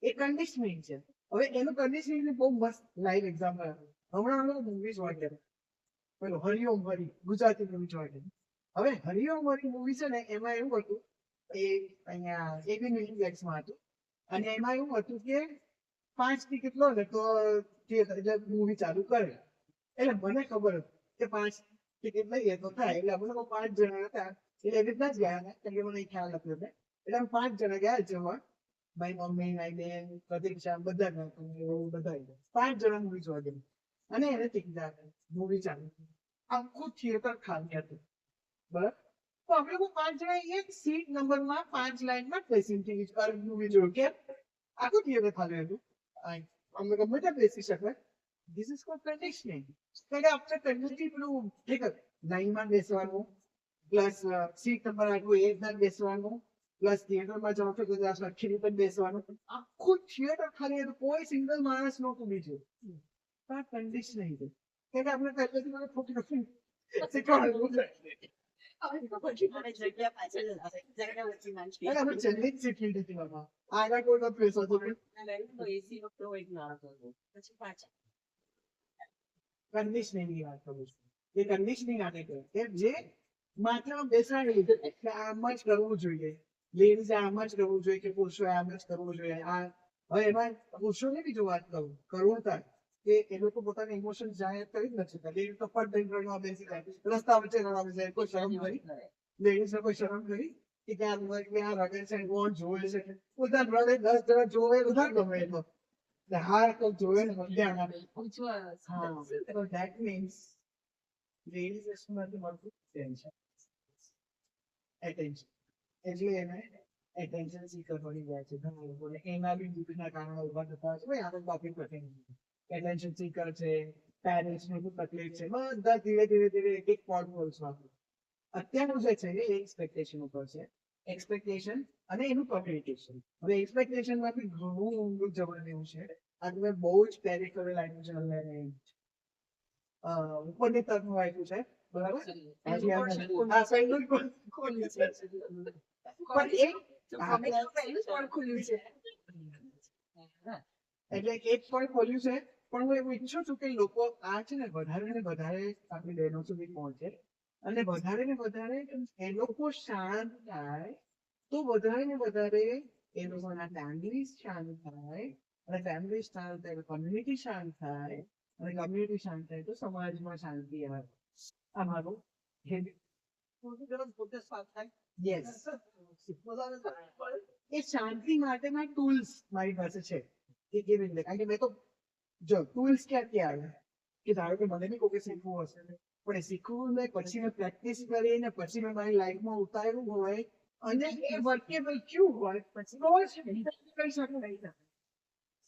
Speaker 3: એ કન્ડિશનિંગ છે હવે એનું કન્ડિશનિંગ બહુ મસ્ત લાઈવ એક્ઝામ્પલ હમણાં અમે મૂવી જોવા ગયા પેલો હરિઓમ હરી ગુજરાતી મૂવી જોવા ગયા હવે હરિઓમ હરી મૂવી છે ને એમાં એવું હતું એ અહીંયા એબી નેટફ્લિક્સમાં હતું અને એમાં એવું હતું કે 5 ટિકિટ લો ને તો એટલે મૂવી ચાલુ કરે એટલે મને ખબર હતી કે 5 ટિકિટ લઈએ તો થાય એટલે અમે લોકો 5 જણા હતા એટલે એવી રીતના જ ગયા હતા કેમ કે મને ખ્યાલ હતો એટલે અમે 5 જણા ગયા જવા મારી મમ્મી મારી બેન પ્રતીક્ષા બધા 5 જણા મૂવી જોવા ગયા અને એને ટિકિટ આપી મૂવી ચાલુ આખું થિયેટર ખાલી હતું બરાબર તો અમે લોકો 5 જણા એક સીટ નંબરમાં 5 લાઈનમાં બેસીને મૂવી જોયું કે આખું થિયેટર ખાલી હતું અમે ગમે ત્યાં બેસી શકે ધીસ ઇઝ કોલ્ડ કન્ડિશનિંગ એટલે આપણે કન્ડિશનિંગ પેલું ઠીક લાઈનમાં બેસવાનું પ્લસ સીટ નંબર આટલું એ રીતના બેસવાનું પ્લસ થિયેટરમાં જાઓ તો કદાચ લખી રીતે બેસવાનું આખું થિયેટર ખાલી હતું કોઈ સિંગલ માણસ નહોતું બીજું આ કન્ડિશનિંગ છે એટલે આપણે પહેલેથી મને ખોટી નથી શીખવાડવું આગળ કોઈ નથી બેસો કન્ડિશનિંગની વાત કરું છું એ કન્ડિશનિંગ આને કહે જે માત્ર બેસાડી કે આમ જ કરવું જોઈએ લેડીઝે આમ જ કરવું જોઈએ કે પુરુષોએ આમ જ કરવું જોઈએ આ હવે એમાં પુરુષોને બીજું વાત કરું કરુણતા કે એ લોકો પોતાના ઇમોશન જાહેર કરી જ નથી કરતા. એ તો ફટ દઈને રડવા બેસી જાય, રસ્તા વચ્ચે રડવા બેસી જાય. કોઈ શરમ કરી? લેડીઝને કોઈ શરમ કરી કે ક્યાં રડે છે, કોણ જોવે છે? બધા રડે, 10 જણા જોવે, બધા ગમે એ તો. હા તો જોવે ને બધા. So that means ladies માંથી મળતું attention. એટલે એને attention seeker બની જાય છે ઘણા લોકોને. એના બી દુઃખના કારણો ઉભા થતા હોય છે. ભાઈ આપણે ટોપિક પર attention seeker છે, પેરેન્ટ્સ ને તકલીફ છે, બધા ધીરે ધીરે એક પોઈન્ટ બોલશું આપણે. અત્યારનું જે છે એ એક્સપેક્ટેશન ઉપર છે. એક્સપેક્ટેશન અને એનું કમ્યુનિકેશન. હવે એક્સપેક્ટેશન માં બી ઘણું ઊંડું જવાનું એવું છે. આ તમે બહુ જ પેરિફેરલ આપ્યું છે અને ઉપરની તરફનું આપ્યું છે, બરાબર? આ પહેલું જ ખોલ્યું છે. પણ એટલે એક પણ ખોલ્યું છે. પણ હું એવું ઈચ્છું છું કે લોકો આ છે ને વધારે ને વધારે આપણી બહેનો સુધી પહોંચે અને વધારે ને વધારે એ લોકો શાંત થાય તો વધારે ને વધારે એ લોકોના ફેમિલી શાંત થાય અને ફેમિલી શાંત થાય તો કમ્યુનિટી શાંત થાય અને કમ્યુનિટી શાંત થાય તો સમાજમાં શાંતિ આવે. આ મારું Yes. એ શાંતિ માટેના ટૂલ્સ મારી પાસે છે કે કેવી રીતે, કારણ કે મેં તો જો ટૂલ્સ ક્યાંથી આવે કે ધારો કે મને બી કોઈ શીખવું હશે પણ એ શીખવું ને પછી મેં પ્રેક્ટિસ કરીને પછી મેં મારી લાઈફમાં ઉતાર્યું હોય અને એ વર્કેબલ થયું હોય પછી તો જ કરી શકું.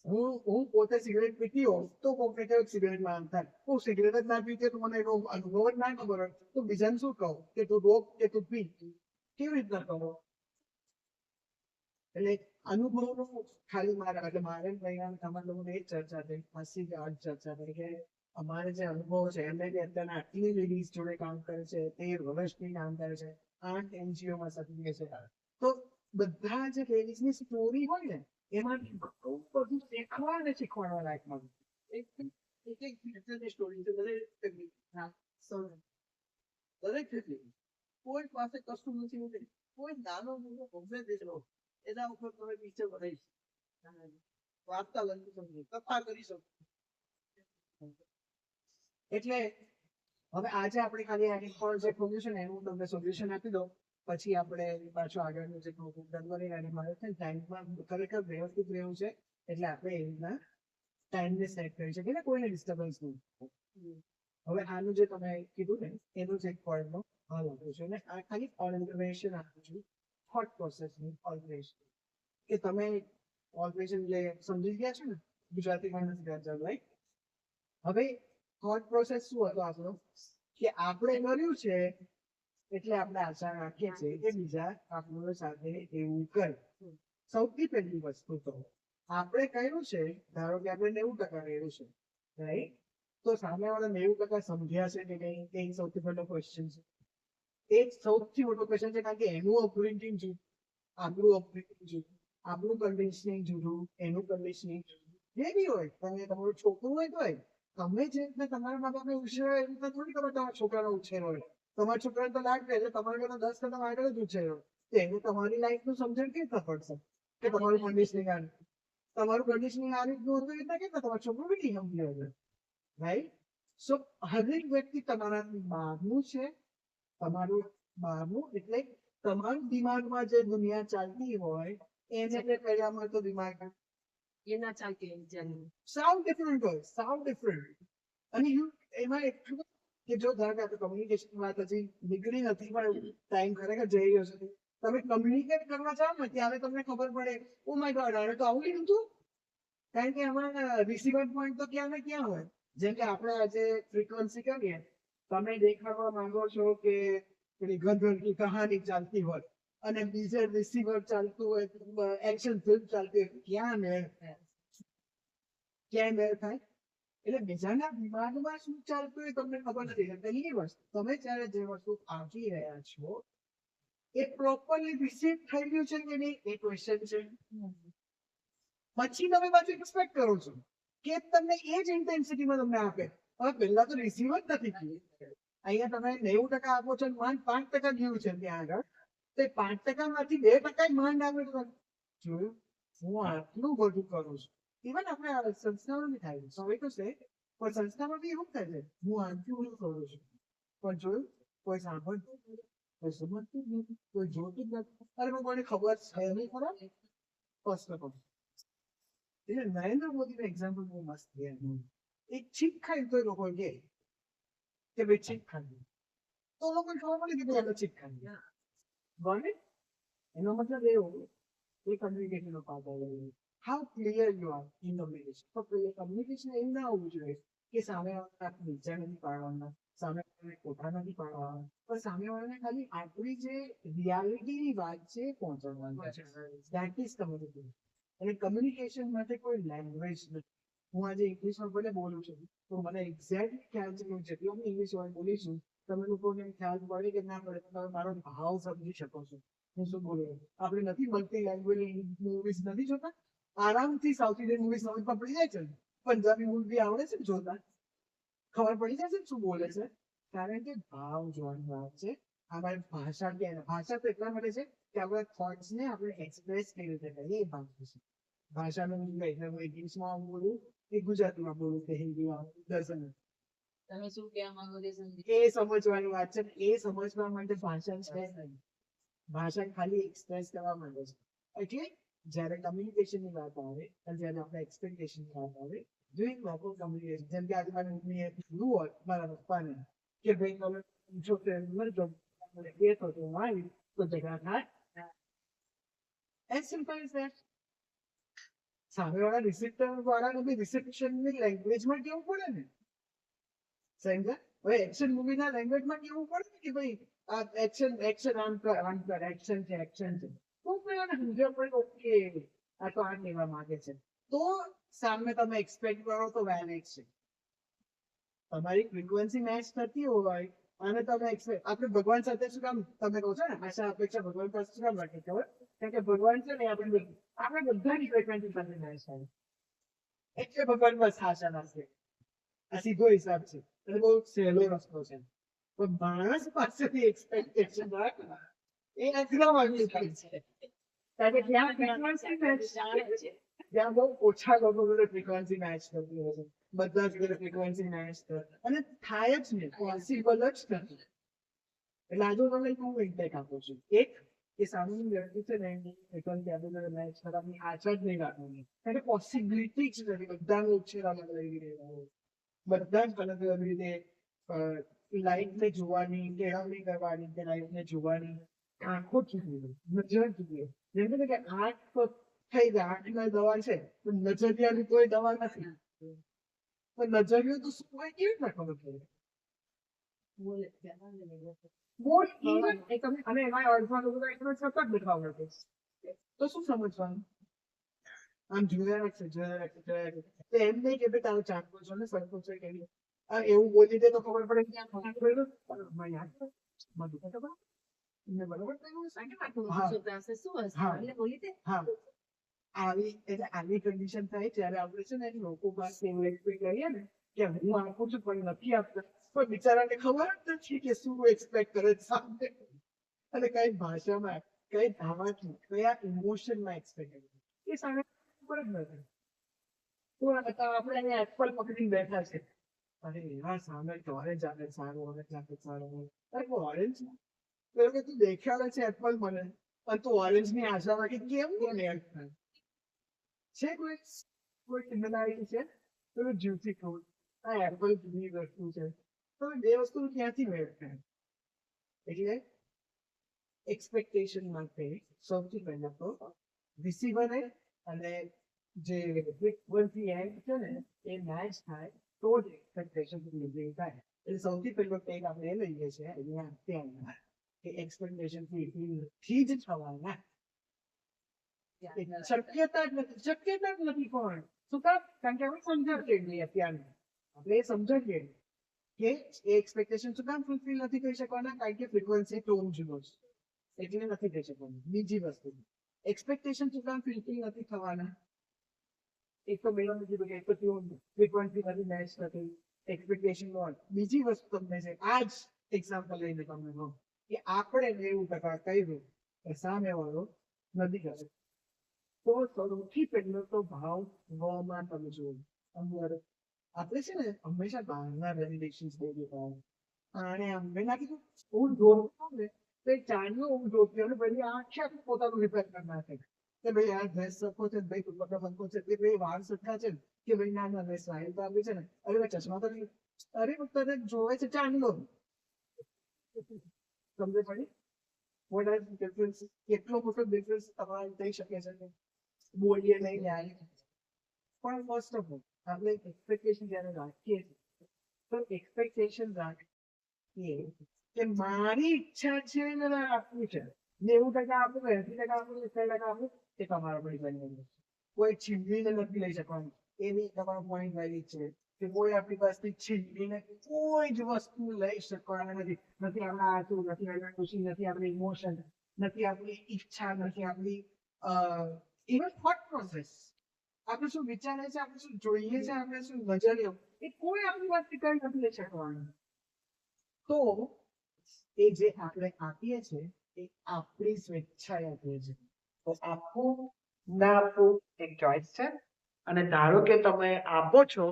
Speaker 3: હું પોતે સિગરેટ પીતી હોઉં તો કોમ્પ્યુટર સિગરેટમાં આમ થાય. હું સિગરેટ જ ના પીતી તો મને એનો અનુભવ જ ના ખબર હોય તો બીજાને શું કહું કે તું રોક કે તું પી, કેવી રીતના કહો? એટલે અનુભવનું ખાલી મારે તમારા લોકોને એ ચર્ચા થઈ, હસી ચર્ચા થઈ કે અમારે જે અનુભવ છે એમને બી અત્યારે આટલી લેડીઝ જોડે કામ કરે છે, 13 વર્ષથી કામ કરે છે, 8 NGOમાં સક્રિય છે. તો બધા જે લેડીઝની સ્ટોરી હોય ને એમાં બહુ બધું શીખવા ને શીખવાડવા લાયકમાં એક સ્ટોરી છે દરેક કોઈ પાસે કશું નથી, કોઈ નાનો મોટો ગમે તેટલો એના ઉપર તમે પિક્ચર બનાવી વાર્તા લખી શકો, કથા કરી શકો. એટલે હવે આજે આપણે ખાલી આની પર જે ખોલ્યું છે ને એનું તમને સોલ્યુશન આપી દો, પછી આપણે પાછું આગળનું જે ડનવરી ગાડી મળે છે ટાઈમમાં ખરેખર વ્યવસ્થિત રહેવું છે. એટલે આપણે એના ટાઈમને સેટ કરી શકીએ ને કોઈને ડિસ્ટર્બન્સ નહીં. હવે આનું જે તમે કીધું ને એનું જ એક પોઈન્ટનો હલ આપ્યું છે અને આ ખાલી ઓલ્ટરેશન આપ્યું છે, થોટ પ્રોસેસની ઓલ્ટરેશન. કે તમે ઓલ્ટરેશન એટલે સમજી ગયા છો ને, ગુજરાતીમાં નથી ગયા રાઈટ? હવે થોટ પ્રોસેસ શું હતો આપણો કે આપણે કર્યું છે એટલે આપણે આશા રાખીએ છીએ કે બીજા આપણો સાથે એવું કરે. સૌથી પહેલી વસ્તુ તો આપણે કહ્યું છે, ધારો કે આપણે 90% રહ્યું છે રાઈટ, તો સામેવાળા 90% સમજ્યા છે કે નહીં એ સૌથી પહેલો ક્વેશ્ચન છે. એ સૌથી મોટો ક્વેશ્ચન છે, કારણ કે એનું અપબ્રિંગિંગ જુદું, આપણું અપબ્રિંગિંગ જુદું, આપણું કન્ડિશનિંગ જુદું, એનું કન્ડિશનિંગ જુદું. જે બી હોય, તમે તમારું છોકરું હોય તો તમે જે રીતે તમારા મા બાપે ઉછેર્યો એ રીતે થોડી તમે તમારા છોકરાનો ઉછેર હોય. તમારા છોકરાને તો લાગે એટલે તમારે કરતા 10 કદમ આગળ જ ઉછેર્યો, તો એને તમારી લાઈફનું સમજણ કેવી રીતે પડશે કે તમારું કન્ડિશનિંગ આ તમારું કન્ડિશનિંગ આ રીતનું હતું એટલે કે તમારું છોકરું બી નહીં સમજી શકે રાઈટ. સો હરેક વ્યક્તિ તમારા બહારનું છે, તમારું બહારનું એટલે તમારું દિમાગમાં જે દુનિયા ચાલતી હોય એને પહેલામાં તો દિમાગ
Speaker 2: એના ચાલતી
Speaker 3: સાવ ડિફરન્ટ હોય, સાવ ડિફરન્ટ. અને એમાં એટલું કે જો ધારો કે આપણે કમ્યુનિકેશન વાત હજી નીકળી નથી પણ ટાઈમ ખરેખર જઈ રહ્યો છે, તમે કમ્યુનિકેટ કરવા જાઓ ને ત્યારે તમને ખબર પડે ઓ માય ગોડ આને તો આવું લીધું હતું. કારણ કે આમાં રિસીવર પોઈન્ટ તો ક્યાં ને ક્યાં હોય. જેમ કે આપણે આજે ફ્રીક્વન્સી કરીએ, તમે દેખાડવા માંગો છો કે પેલી ઘરની કહાની ચાલતી હોય અને બીજે રિસીવર ચાલતું હોય, એક્શન ફિલ્મ ચાલતી હોય, ક્યાં મેળ થાય? એટલે બીજાના દિમાગમાં શું ચાલતું હોય તમને ખબર નથી. પહેલી વસ્તુ તમે જ્યારે જે વસ્તુ આપી રહ્યા છો એ પ્રોપરલી રિસીવ થઈ ગયું છે કે નહીં એ ક્વેશ્ચન છે. પછી તમે પાછું એક્સપેક્ટ કરો છો કે તમને એ જ ઇન્ટેન્સિટીમાં તમને આપે. હવે પહેલા તો રિસીવ જ નથી થયું. અહીંયા તમે 90% આપો છો, માંડ 5% ગયું છે ત્યાં આગળ, તો 5% માંથી 2% માંડ આવે. જોયું, હું આટલું બધું કરું છું ઇવન આપણે આ સંસ્થામાં બી થાય છે હવે તો છે પણ સંસ્થામાં બી એવું થાય છે હું આનથી ઓલું કરું છું પણ જોયું કોઈ સાંભળતું જ નથી, કોઈ સમજતું જ નથી, કોઈ જોતું જ નથી. અરે પણ કોઈને ખબર છે નહીં ખરા પ્રશ્ન કરો. એટલે નરેન્દ્ર મોદીનું એક્ઝામ્પલ બહુ મસ્ત છે. એક છીક ખાઈ તો એ લોકો કે ભાઈ છીક ખાધી તો લોકોને ખબર પડે કે ભાઈ એને છીક ખાધી બને એનો મતલબ એવો એ કમ્યુનિકેશનનો પાર્ટ આવે. How clear you are in communication. ફક્ત એ કમ્યુનિકેશન એમ ના હોવું જોઈએ કે સામેવાળાને નીચા નથી પાડવાના, સામેવાળાને કોઠા નથી પાડવાના, પણ સામેવાળાને ખાલી આપણી જે રિયાલિટીની વાત છે એ પહોંચાડવાની છે. That is communication. અને કમ્યુનિકેશન માટે કોઈ લેંગ્વેજ નથી. હું આજે ઇંગ્લિશમાં ભલે બોલું છું તો મને એક્ઝેક્ટલી ખ્યાલ છે કે હું જેટલો હું ઇંગ્લિશ વર્ડ બોલીશું તમે લોકોને ખ્યાલ પડે કે ના પડે તમે મારો ભાવ સમજી શકો છો હું શું બોલું. આપણે નથી મલ્ટી લેંગ્વેજ મૂવીઝ નથી જોતા, આરામથી સાઉથ ઇન્ડિયન મૂવીઝ સમજમાં પડી જાય છે. પંજાબી મૂવી આવડે છે ને જોતા ખબર પડી જાય છે ને શું બોલે છે, કારણ કે ભાવ જોવાની વાત છે. અમારી ભાષા કે ભાષા તો એટલા માટે છે કે આપણા થોટ્સને આપણે એક્સપ્રેસ કેવી રીતે કરીએ એ ભાષા છે. ભાષાનું ઇંગ્લિશમાં બોલું કે ગુજરાતીમાં બોલું કે હિન્દીમાં દર્શન
Speaker 2: તમે શું કહેવા માંગો છો સમજી
Speaker 3: એ સમજવાની વાત છે. એ સમજવા માટે ભાષા છે નહીં. ભાષા ખાલી એક્સપ્રેસ કરવા માંગે છે. એટલે જ્યારે કમ્યુનિકેશનની વાત આવે અને જ્યારે આપણે એક્સપેક્ટેશનની વાત આવે ડુઈંગ પ્રોપર કમ્યુનિકેશન. જેમ કે આજે મારી મમ્મીએ કીધું હોત મારા પપ્પાને કે ભાઈ તમે જો કે મરજો એ તો તું આવી તો ઝઘડા થાય. As simple as that. સામેવાળા રિસેપ્ટર વાળાને બી રિસેપ્શનની લેંગ્વેજમાં કેવું પડે ને સમજ્યા. હવે એક્શન મૂવીના લેંગ્વેજમાં કેવું પડે ને કે ભાઈ આ એક્શન એક્શન આમ કર એક્શન છે એક્શન છે તો મને સમજવા પડે ઓકે આ તો આ કહેવા માંગે છે. તો સામે તમે એક્સપેક્ટ કરો તો વેલિડ છે. તમારી ફ્રીક્વન્સી મેચ થતી હોય અને તમે એક્સપેક્ટ આપણે ભગવાન સાથે શું કામ તમે કહો છો ને આશા અપેક્ષા ભગવાન પાસે શું કામ રાખી ખબર કારણ કે ભગવાન છે ને આપણે બધાની ફ્રીક્વન્સી સાથે મેચ થાય એટલે ભગવાન બસ આશા નાખે. આ સીધો હિસાબ છે એટલે બહુ સહેલો રસ્તો છે. પણ માણસ પાસેથી એક્સપેક્ટેશન રાખવા એ અઘરા વાગી થાય છે. કારણ કે ત્યાં ફ્રીક્વન્સી મેચ ત્યાં બહુ ઓછા લોકો જોડે ફ્રીક્વન્સી મેચ થતી હોય છે. બધા જ જોડે ફ્રીક્વન્સી મેચ થાય અને થાય જ નહીં પોસિબલ જ નથી. એટલે આજે તમે હું ઇમ્પેક્ટ આપું છું એક કે સામેની વ્યક્તિ છે ને એની ફ્રીક્વન્સી આપણી જોડે મેચ થવાની આશા જ નહીં રાખવાની કારણ કે પોસિબિલિટી જ નથી. બધાનો ઉછેર અલગ અલગ રીતે બધા જ અલગ અલગ રીતે લાઈફને જોવાની કેળવણી કરવાની કે લાઈફને જોવાની આંખો ચૂકવી નજર ચૂકવી. જેમ કે આંખ થઈ જાય આંખના દવા છે પણ નજરિયાની કોઈ દવા નથી. પણ નજરિયો તો શું હોય કેવી રીતના ખબર પડે અને એમાં અડધા લોકો સતત દેખાવ પડે તો શું સમજવાનું આમ જોયા રાખશે જોયા રાખશે જોયા રાખશે. તો એમ નહીં કે ભાઈ તારો ચાંદો છો ને સરખો છે કે એવું બોલી દે તો ખબર પડે ક્યાં આવી કન્ડિશન થાય ત્યારે આપણે છે ને લોકો પાસે કહીએ ને કે હું આપું છું પણ નથી આપતો પણ બિચારાને ખબર જ નથી કે શું એક્સપેક્ટ કરે સામે અને કઈ ભાષામાં કઈ ધાવાથી કયા ઇમોશનમાં એક્સપેક્ટ કરે એ સામે ખબર જ નથી. તો આપણે અહીંયા એપલ પકડીને બેઠા છે અરે એવા સામે તો ઓરેન્જ આવે સારું ઓરેન્જ આવે સારું અરે ઓરેન્જ તો કે તું દેખાડે છે એપલ મને અને તું ઓરેન્જ ની આશા રાખી કેમ કોને છે કોઈ સિમિલારિટી છે તો જીવથી કહું આ એપલ ની વસ્તુ છે તો બે વસ્તુ ક્યાંથી મેળ થાય. એટલે એક્સપેક્ટેશન માટે સૌથી પહેલા તો રિસીવરે અને જે ફ્રીક્વન્સી એન્ડ છે ને એ મેચ થાય તો જ એક્સપેક્ટેશન ડિલિવરી થાય. એટલે સૌથી પહેલો ટેક આપણે એ લઈએ છીએ અહીંયા ત્યાં કે એક્સપેક્ટેશન થી જ થવાના શક્યતા જ નથી પણ શું કામ કારણ કે આપણે સમજાવીએ નહીં અત્યારે આપણે એ સમજાવીએ કે એ એક્સપેક્ટેશન શું કામ ફૂલફિલ નથી કરી શકવાના કારણ કે ફ્રીક્વન્સી ટોન જુદો છે એટલે નથી કરી શકવાનું. બીજી વસ્તુ એક્સપેક્ટેશન શું કામ ફૂલફિલ નથી થવાના એક તો મેળવવાનું કીધું કે એક તો ફ્રીક્વન્સી નથી મેચ થતી એક્સપેક્ટેશન નો. બીજી વસ્તુ તમને છે આ જ એક્ઝામ્પલ લઈને તમને કહું કે આપણે 90% કહ્યું કે સામે વાળો નથી કરે તો સૌથી પહેલો તો ભાવ માં તમે જુઓ. અંદર આપણે છે ને હંમેશા બહારના વેલિડેશન્સ બહુ જોતા હોય. અને મેં ના કીધું હું જોતો ને તો એ ચાંદલો હું જોતી અને પછી આખે આખું પોતાનું રિપેર કરી નાખે કે ભાઈ આ ડ્રેસ સરખો છે ભાઈ દુપટ્ટો સરખો છે કે ભાઈ વાળ સરખા છે કે ભાઈ ના ના મેં સ્ટાઇલ તો આપી છે ને અરે ભાઈ ચશ્મા તો નહીં. અરે તને જોવે છે ચાંદલો. સમજે પડી what are the difference? કેટલો મોટો ડિફરન્સ તમારે થઈ શકે છે બોલીએ નહીં યાર. પણ ફર્સ્ટ ઓફ ઓલ આપણે એક્સપેક્ટેશન જ્યારે રાખીએ છીએ તો એક્સપેક્ટેશન રાખીએ કે મારી ઈચ્છા છે ને મારે આપવું છે 90% આપવું 80% આપવું 70% આપવું એ તમારા પર ડિપેન્ડ કરે. કોઈ છીનવીને નથી લઈ શકવાનું એવી તમારો પોઈન્ટ વેલિડ છે કે કોઈ આપણી પાસેથી છીનવીને કોઈ જ વસ્તુ લઈ શકવાના નથી. નથી આપણા આંસુ, નથી આપણી ખુશી, નથી આપણી ઇમોશન, નથી આપણી ઈચ્છા, નથી આપણી ઇવન થોટ પ્રોસેસ. આપણે શું વિચારે છે, આપણે શું જોઈએ છે, આપણે શું નજરિયો, એ કોઈ આપણી પાસેથી કઈ નથી લઈ શકવાનું. તો એ જે આપણે આપીએ છીએ એ આપણી સ્વેચ્છાએ આપીએ છીએ. તો આપવું ના આપવું એક ચોઇસ છે. અને ધારો કે તમે આપો છો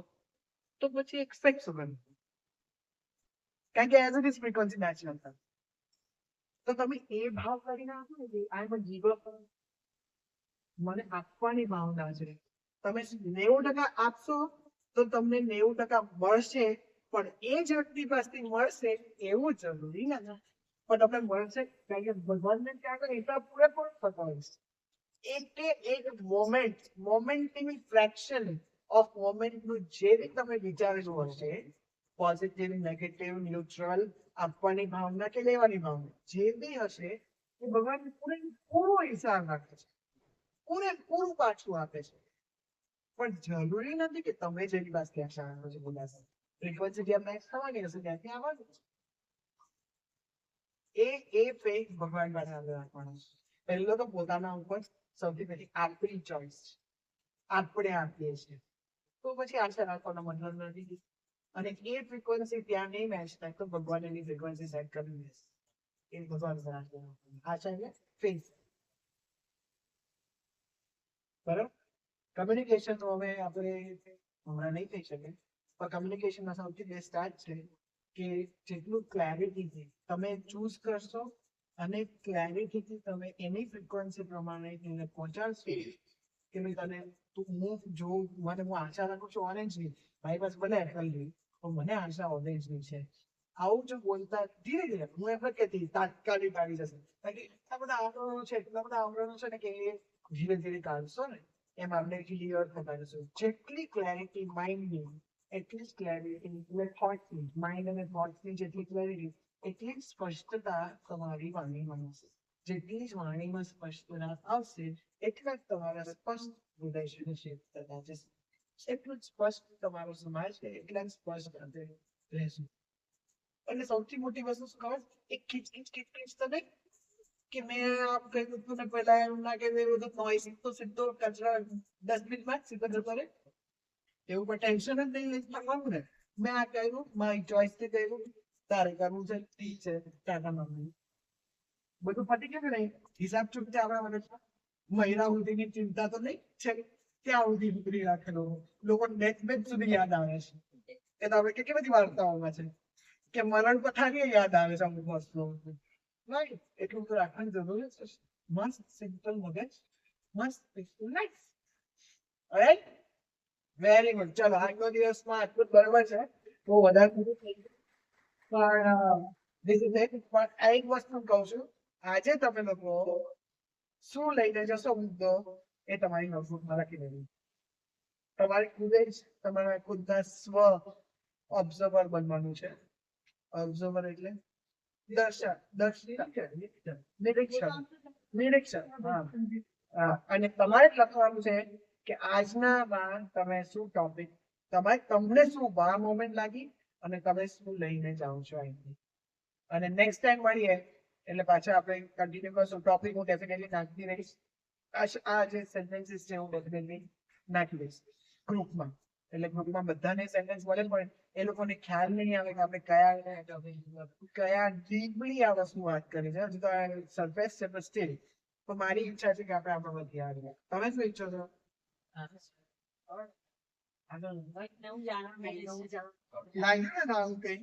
Speaker 3: તો પછી એક્સપેક્ટ શું કરવું? કારણ કે as it is frequency natural થાય. તો તમે એ ભાવ કરીને આપો ને કે આઈ એમ અ ગીવર, મને આપવાની ભાવના છે. તમે 90% આપશો તો તમને 90% મળશે, પણ એ જ વ્યક્તિ પાસેથી મળશે એવું જરૂરી નથી. પણ તમને મળશે કારણ કે ભગવાનને ત્યાં આગળ એટલા પૂરેપૂરો થતો હોય છે. એક મોમેન્ટની ફ્રેક્શન ઓફ મોમેન્ટનું જે બી તમે વિચારેલું હશે, પોઝિટિવ, નેગેટિવ, ન્યુટ્રલ, આપવાની ભાવના કે લેવાની ભાવના, જે બી હશે એ ભગવાન પૂરો હિસાબ રાખે છે, પૂરેપૂરું પાછું આપે છે. પણ જરૂરી નથી કે તમે જેની પાસે આશા છે બોલાશે. ફ્રીક્વન્સી જેમ મેચ થવાની હશે ત્યાંથી આવવાનું એ ફેક ભગવાન પાસે આગળ રાખવાનો છે. પહેલો તો પોતાના ઉપર સૌથી પહેલી આપણી ચોઈસ આપણે આપીએ છીએ તો પછી આશા રાખવાનો મતલબ નથી. અને એ ફ્રીક્વન્સી ત્યાં નહીં મેચ થાય તો ભગવાન એની ફ્રીક્વન્સી સેટ કરી દેશે. એ ભગવાન આશા એટલે ફેક. બરાબર. કમ્યુનિકેશન હવે આપણે હમણાં નહીં થઈ શકે, પણ કમ્યુનિકેશનમાં સૌથી બેસ્ટ સ્ટાર્ટ છે કે જેટલું ક્લેરિટીથી તમે ચૂઝ કરશો અને ક્લેરિટીથી તમે એની ફ્રીક્વન્સી પ્રમાણે એને પહોંચાડશો કે ભાઈ તને હું આશા રાખું છું ઓરેન્જની, મારી પાસે ભલે એપલ નહીં પણ મને આશા ઓરેન્જની છે. આવું જો બોલતા ધીરે ધીરે, હું એમ નથી કહેતી તાત્કાલિક આવી જશે, કારણ કે એટલા બધા આવરણો છે ને કે એ ધીરે ધીરે કાઢશો ને એમ આપણે ક્લિયર થતા જશું. જેટલી ક્લેરિટી માઇન્ડની એટલી જ ક્લેરિટી થોટ્સની, માઇન્ડ અને થોટ્સની જેટલી ક્લેરિટી એટલી જ સ્પષ્ટતા તમારી વાણીમાં હશે. જેટલી જ વાણીમાં સ્પષ્ટતા આવશે એટલા જ તમારા સ્પષ્ટ રિલેશનશિપ થતા જશે. એટલું જ સ્પષ્ટ તમારો સમાજ છે એટલા જ સ્પષ્ટ રહેશે. એટલે સૌથી મોટી વસ્તુ શું ખબર, એક ખીચ તો નહીં કે મેં આપ કહ્યું હતું ને પહેલા એમ ના કે બધું નોઈસ તો સીધો કચરા ડસ્ટબિનમાં સીધો જતો રહે એવું પણ ટેન્શન જ નહીં લઈ શકવાનું ને. મેં આ કહ્યું મારી ચોઈસથી કહ્યું તારે કરવું છે ઠીક છે ટાટા મમ્મી બધું પતી ગયું નહીં. હિસાબ ચૂકતે આપણા મગજમાં મહિના સુધીની ચિંતા તો નહીં છે, ત્યાં સુધી ઉતરી રાખેલો લોકો નેટ સુધી યાદ આવે છે. એ તો આપણે કેટલી બધી વાર્તાઓમાં છે કે મરણ પથારી યાદ આવે છે અમુક વસ્તુઓ. રાઈટ, એટલું તો રાખવાની જરૂર છે. મસ્ત સિમ્પલ મગજ, મસ્ત peaceful life. Right, very good. ચલો આજનો દિવસમાં આટલું બરાબર છે, બહુ વધારે પૂરું થઈ ગયું. પણ એક વસ્તુ કહું છું, આજે તમે લોકો શું લઈને જશો મુદ્દો એ તમારી નોટબુકમાં લખી દેવું. તમારે ખુદે જ તમારા ખુદના સ્વ ઓબ્ઝર્વર બનવાનું છે. ઓબ્ઝર્વર એટલે નિરીક્ષણ. અને તમારે જ લખવાનું છે કે આજનામાં તમે શું ટોપિક, તમને શું આ મોમેન્ટ લાગી અને તમે શું લઈને જાઓ છો અહીંથી. અને નેક્સ્ટ ટાઈમ મળીએ એટલે પાછા આપણે કન્ટિન્યુ કરશું. ટોપિક હું ડેફિનેટલી નાખતી રહીશ. આ જે સેન્ટેન્સીસ છે હું ડેફિનેટલી નાખી દઈશ ગ્રુપમાં. એટલે ગ્રુપમાં બધાને સેન્ટેન્સ મળે પણ એ લોકોને ખ્યાલ નહીં આવે કે આપણે કયા ડીપલી આ વસ્તુ વાત કરી છે. હજુ તો સરફેસ છે પણ સ્ટીલ તો મારી ઈચ્છા છે કે આપણે આમાં વધી આવીએ. તમે શું ઈચ્છો છો?
Speaker 2: નવું જાણવા મળ્યું છે.
Speaker 3: લાગ્યું ને આવું કંઈ?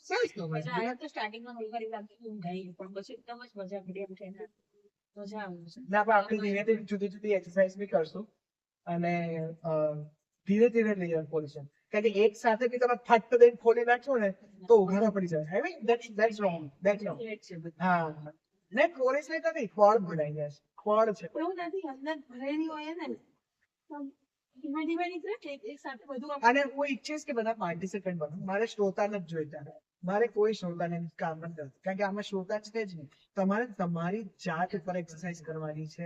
Speaker 3: સરસ તો ભાઈ.
Speaker 2: મજા આવે તો સ્ટાર્ટિંગમાં ઘણી વાર લાગતી કે ઊંઘ આવી પણ પછી એકદમ જ મજા પડી એમ થઈને મજા આવે છે.
Speaker 3: ના, પણ આપણે ધીરે ધીરે જુદી જુદી એક્સરસાઇઝ બી કરશું અને ધીરે ધીરે લઈ ખોલશું. કારણ કે એક સાથે બી તમે ફટ દઈને ખોલી નાખશો ને તો ઉઘાડા પડી જાય. I mean, that's wrong. That's wrong.
Speaker 2: Great છે બધું.
Speaker 3: હા. ને ખોલી છે તો નહીં, ખોળ ભરાઈ જાય છે. ખોળ છે.
Speaker 2: એવું નથી અંદર ભરેલી હોય ને તો ધીમે ધીમે નીકળે ને એક સાથે બધું આમ
Speaker 3: અને હું ઈચ્છીશ કે બધા પાર્ટિસિપન્ટ બનો. મારે શ્રોતા નથી જોઈતા. મારે કોઈ શ્રોતાને કામ નથી. કારણ કે આમાં શ્રોતા છે જ નહીં. તમારે તમારી જાત ઉપર એક્સરસાઇઝ કરવાની છે.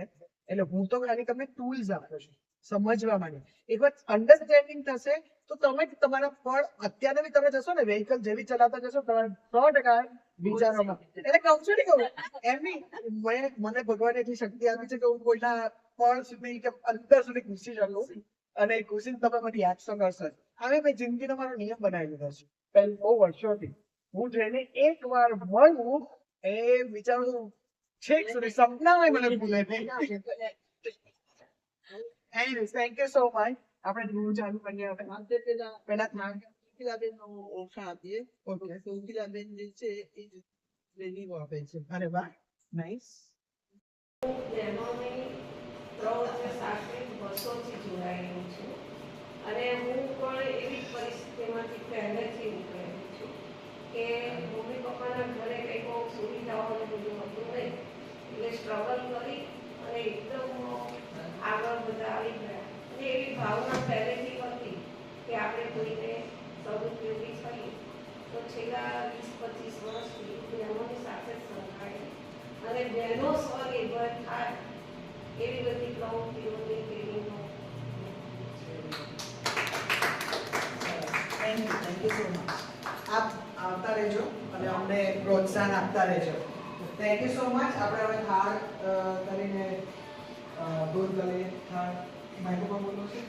Speaker 3: એટલે હું તો ખાલી તમને ટૂલ્સ આપું છું સમજવા માટે. એક વાર અન્ડરસ્ટેન્ડિંગ થશે તો તમે તમારા ફળ અત્યારે બી તમે જશો ને વ્હીકલ જેવી ચલાવતા જશો તમારે 100% વિચારોમાં એટલે કહું છું ને કહું એમની મને ભગવાને એટલી શક્તિ આપી છે કે હું કોઈના ફળ સુધી કે અંદર સુધી ઘૂસી શકું અને ઘૂસીને તમે મને યાદ તો કરશો. હવે મેં જિંદગીનો મારો નિયમ બનાવી લીધો છે બહુ વર્ષોથી. હું જેને એક વાર મળું એ વિચારું છેક સુધી સપનામાં મને ભૂલે નહીં. Thank you so much. આપણે દૂર ચાલુ કરીએ હવે. પહેલા
Speaker 5: ઓળખાણ આપીએ.
Speaker 3: ઓકે.
Speaker 5: કોકિલાબેન જે છે એ ટ્રેનિંગ આપે છે.
Speaker 3: અરે વાહ, નાઈસ.
Speaker 6: બહેનોની પ્રવૃત્તિઓ સાથે વર્ષોથી જોડાયેલું છું અને હું પણ એવી પરિસ્થિતિમાંથી પહેલેથી ઉતરેલી છું કે મમ્મી પપ્પાના ઘરે કંઈ બહુ સુવિધાઓ બધું હતું નહીં એટલે સ્ટ્રગલ કરી અને એકદમ આગળ બધા આવી ગયા અને એવી ભાવના પહેલેથી હતી કે આપણે કોઈને સદુપયોગી થઈએ તો છેલ્લા 20-25 વર્ષથી બહેનોની સાથે જ સંકળાયેલી અને બહેનો સ્વનિર્ભર થાય એવી બધી પ્રવૃત્તિઓની ટ્રેનિંગો
Speaker 3: થેન્ક યુ સો મચ. આપ આવતા રહેજો અને અમને પ્રોત્સાહન આપતા રહેજો. Thank you so much. આપણે હવે થાળ કરીને દૂર કરીએ. થાળ માઇક્રોફોન બોલો છે.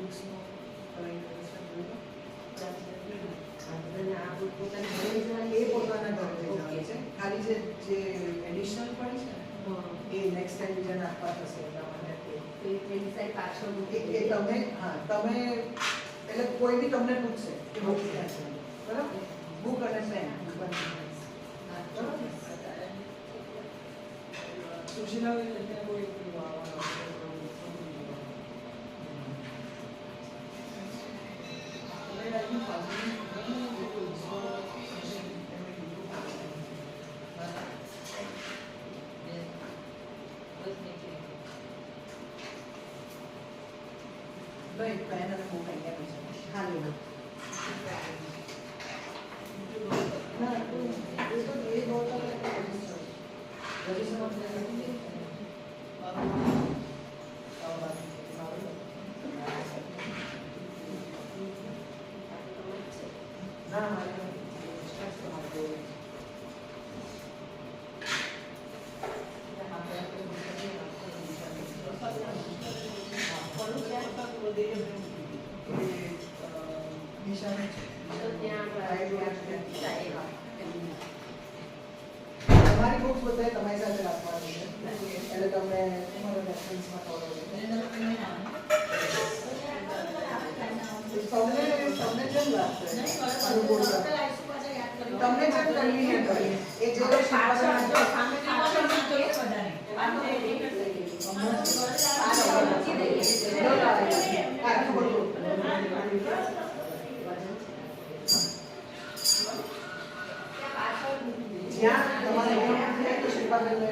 Speaker 3: બુક્સનો
Speaker 6: અને આ બુક પોતાની ઘરે જવાની
Speaker 3: એ પોતાના ઘરે લઈ જવાની છે. ખાલી જે એડિશનલ પડી છે ને એ નેક્સ્ટ ટાઈમ બીજાને આપવા થશે એટલા માટે
Speaker 6: તો એ પેલી સાઈડ પાછળ મૂકી
Speaker 3: એ તમે તમે એટલે કોઈ બી તમને પૂછશે કે બુક ક્યાં છે બરાબર બુક અને પેન
Speaker 5: સુશીલા ત્યાં કોઈ આવવાનો
Speaker 3: નહીં પેન અને બુક અહીંયા બી છે ખાલી બુક ના એ તો એ બહુ ના મારે તમારી બુક્સ બધાય તમારી સાથે રાખવાની છે એટલે તમને તમારા રેફરન્સમાં ખબર તમને કેમ લાગશે તમને જેમ કન્વીનિયન્ટ હોય એ જે જ્યાં તમારે શિલ્પાબેનને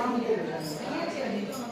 Speaker 3: મૂકી દેવાનું